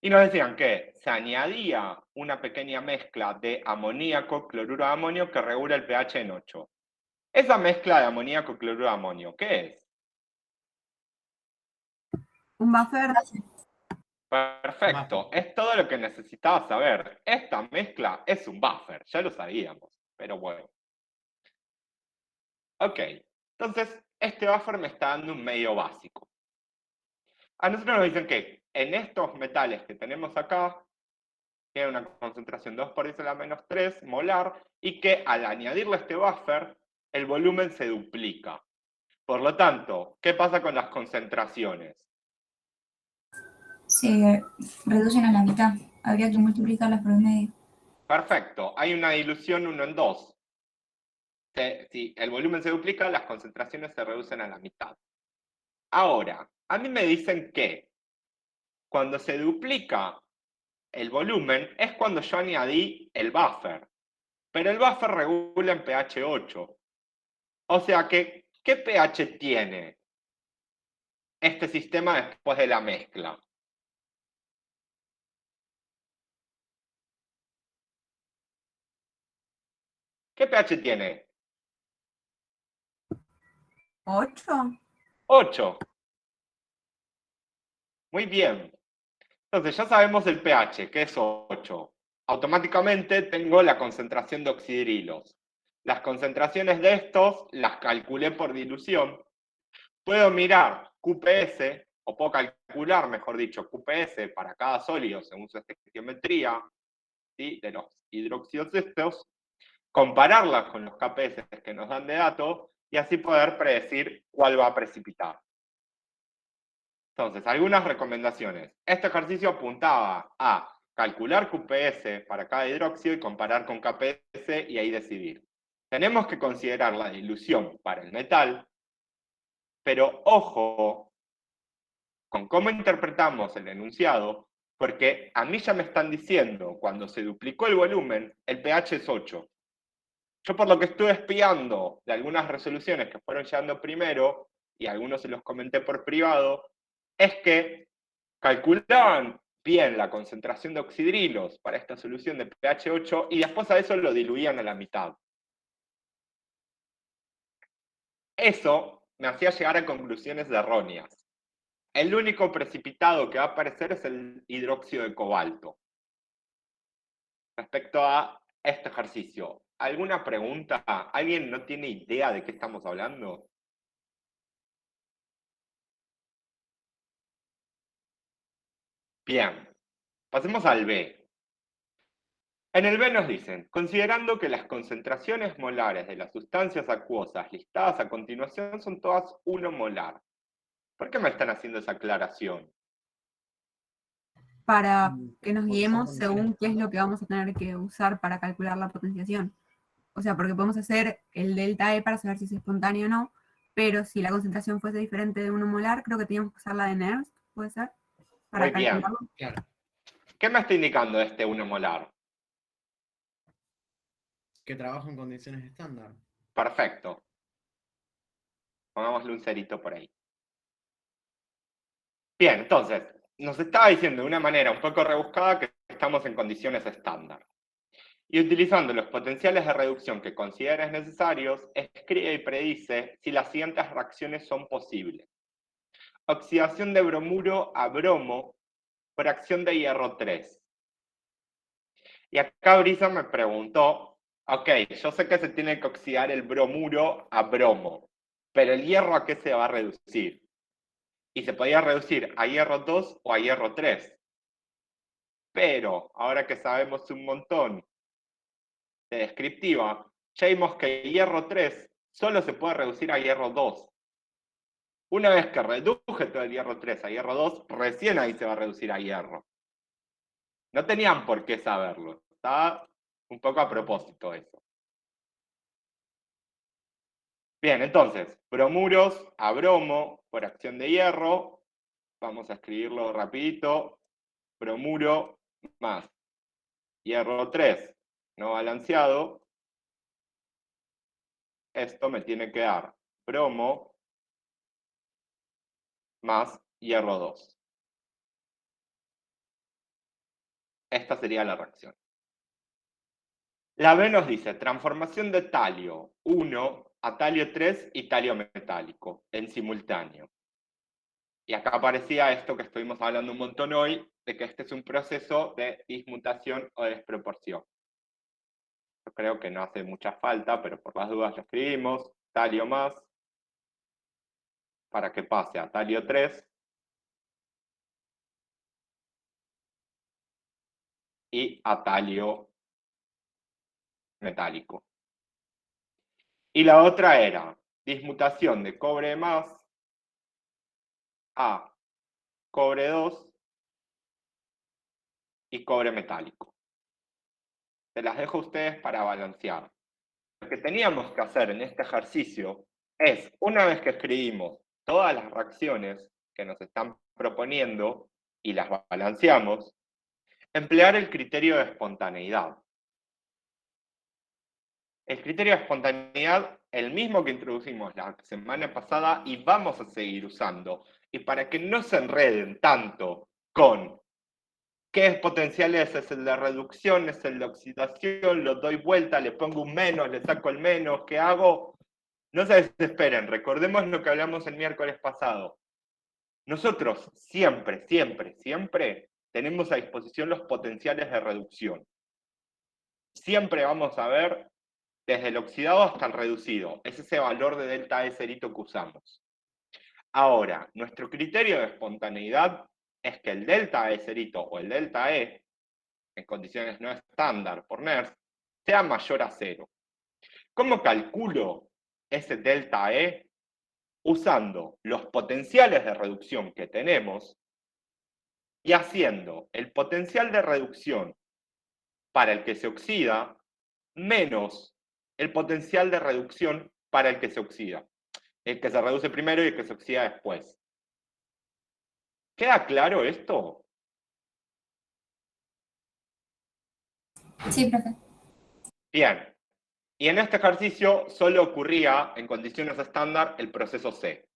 Y nos decían que se añadía una pequeña mezcla de amoníaco, cloruro de amonio, que regula el pH en 8. Esa mezcla de amoníaco, cloruro de amonio, ¿qué es? Un buffer. Perfecto, es todo lo que necesitabas saber. Esta mezcla es un buffer, ya lo sabíamos, pero bueno. Ok, entonces este buffer me está dando un medio básico. A nosotros nos dicen que en estos metales que tenemos acá, tiene una concentración 2 por 10 a la menos 3 molar, y que al añadirle este buffer, el volumen se duplica. Por lo tanto, ¿qué pasa con las concentraciones? Se reducen a la mitad. Habría que multiplicarlas por el medio. Perfecto, hay una dilución 1 en 2. Si el volumen se duplica, las concentraciones se reducen a la mitad. Ahora, a mí me dicen que cuando se duplica el volumen es cuando yo añadí el buffer. Pero el buffer regula en pH 8. O sea que, ¿qué pH tiene este sistema después de la mezcla? ¿Qué pH tiene? 8. 8. Muy bien. Entonces ya sabemos el pH, que es 8. Automáticamente tengo la concentración de oxidrilos. Las concentraciones de estos las calculé por dilución. Puedo mirar QPS, o puedo calcular, mejor dicho, QPS para cada sólido según su estequiometría, ¿sí?, de los hidróxidos estos, compararlas con los KPS que nos dan de datos y así poder predecir cuál va a precipitar. Entonces, algunas recomendaciones. Este ejercicio apuntaba a calcular QPS para cada hidróxido y comparar con KPS y ahí decidir. Tenemos que considerar la dilución para el metal, pero ojo con cómo interpretamos el enunciado, porque a mí ya me están diciendo, cuando se duplicó el volumen, el pH es 8. Yo por lo que estuve espiando de algunas resoluciones que fueron llegando primero, y algunos se los comenté por privado, es que calculaban bien la concentración de oxidrilos para esta solución de pH 8 y después a eso lo diluían a la mitad. Eso me hacía llegar a conclusiones erróneas. El único precipitado que va a aparecer es el hidróxido de cobalto. Respecto a este ejercicio, ¿alguna pregunta? ¿Alguien no tiene idea de qué estamos hablando? Bien, pasemos al B. En el B nos dicen, considerando que las concentraciones molares de las sustancias acuosas listadas a continuación son todas 1 molar. ¿Por qué me están haciendo esa aclaración? Para que nos Porque son guiemos condiciones según qué es lo estándar. que vamos a tener que usar para calcular la potenciación. O sea, porque podemos hacer el delta E para saber si es espontáneo o no, pero si la concentración fuese diferente de 1 molar, creo que teníamos que usar la de Nernst, ¿puede ser? Para Muy bien. calcularlo. Claro. ¿Qué me está indicando este 1 molar? Que trabaja en condiciones estándar. Perfecto. Pongámosle un cerito por ahí. Bien, entonces, nos estaba diciendo de una manera un poco rebuscada que estamos en condiciones estándar. Y utilizando los potenciales de reducción que consideres necesarios, escribe y predice si las siguientes reacciones son posibles. Oxidación de bromuro a bromo por acción de hierro 3. Y acá Brisa me preguntó, ok, yo sé que se tiene que oxidar el bromuro a bromo, pero el hierro ¿a qué se va a reducir? Y se podía reducir a hierro 2 o a hierro 3. Pero, ahora que sabemos un montón de descriptiva, ya vimos que el hierro 3 solo se puede reducir a hierro 2. Una vez que reduje todo el hierro 3 a hierro 2, recién ahí se va a reducir a hierro. No tenían por qué saberlo. Estaba un poco a propósito eso. Bien, entonces, bromuros a bromo por acción de hierro. Vamos a escribirlo rapidito. Bromuro más hierro 3 no balanceado. Esto me tiene que dar bromo más hierro 2. esta sería la reacción. La B nos dice transformación de talio 1 a talio 3 y talio metálico en simultáneo. Y acá aparecía esto que estuvimos hablando un montón hoy, de que este es un proceso de dismutación o desproporción. Yo creo que no hace mucha falta, pero por las dudas lo escribimos. Talio más, para que pase a talio 3. Y a talio metálico. Y la otra era dismutación de cobre más a cobre 2 y cobre metálico. Se las dejo a ustedes para balancear. Lo que teníamos que hacer en este ejercicio es, una vez que escribimos todas las reacciones que nos están proponiendo y las balanceamos, emplear el criterio de espontaneidad. El criterio de espontaneidad, el mismo que introducimos la semana pasada y vamos a seguir usando. Y para que no se enreden tanto con qué potenciales es el de reducción, es el de oxidación, lo doy vuelta, le pongo un menos, le saco el menos, ¿qué hago? No se desesperen, recordemos lo que hablamos el miércoles pasado. Nosotros siempre, siempre, siempre tenemos a disposición los potenciales de reducción. Siempre vamos a ver desde el oxidado hasta el reducido. Es ese valor de delta E cerito que usamos. Ahora, nuestro criterio de espontaneidad es que el delta E cerito o el delta E, en condiciones no estándar por NERSC, sea mayor a 0. ¿Cómo calculo ese delta E? Usando los potenciales de reducción que tenemos y haciendo el potencial de reducción para el que se oxida menos el potencial de reducción para el que se oxida. El que se reduce primero y el que se oxida después. ¿Queda claro esto? Sí, profe. Bien. Y en este ejercicio solo ocurría en condiciones estándar el proceso C.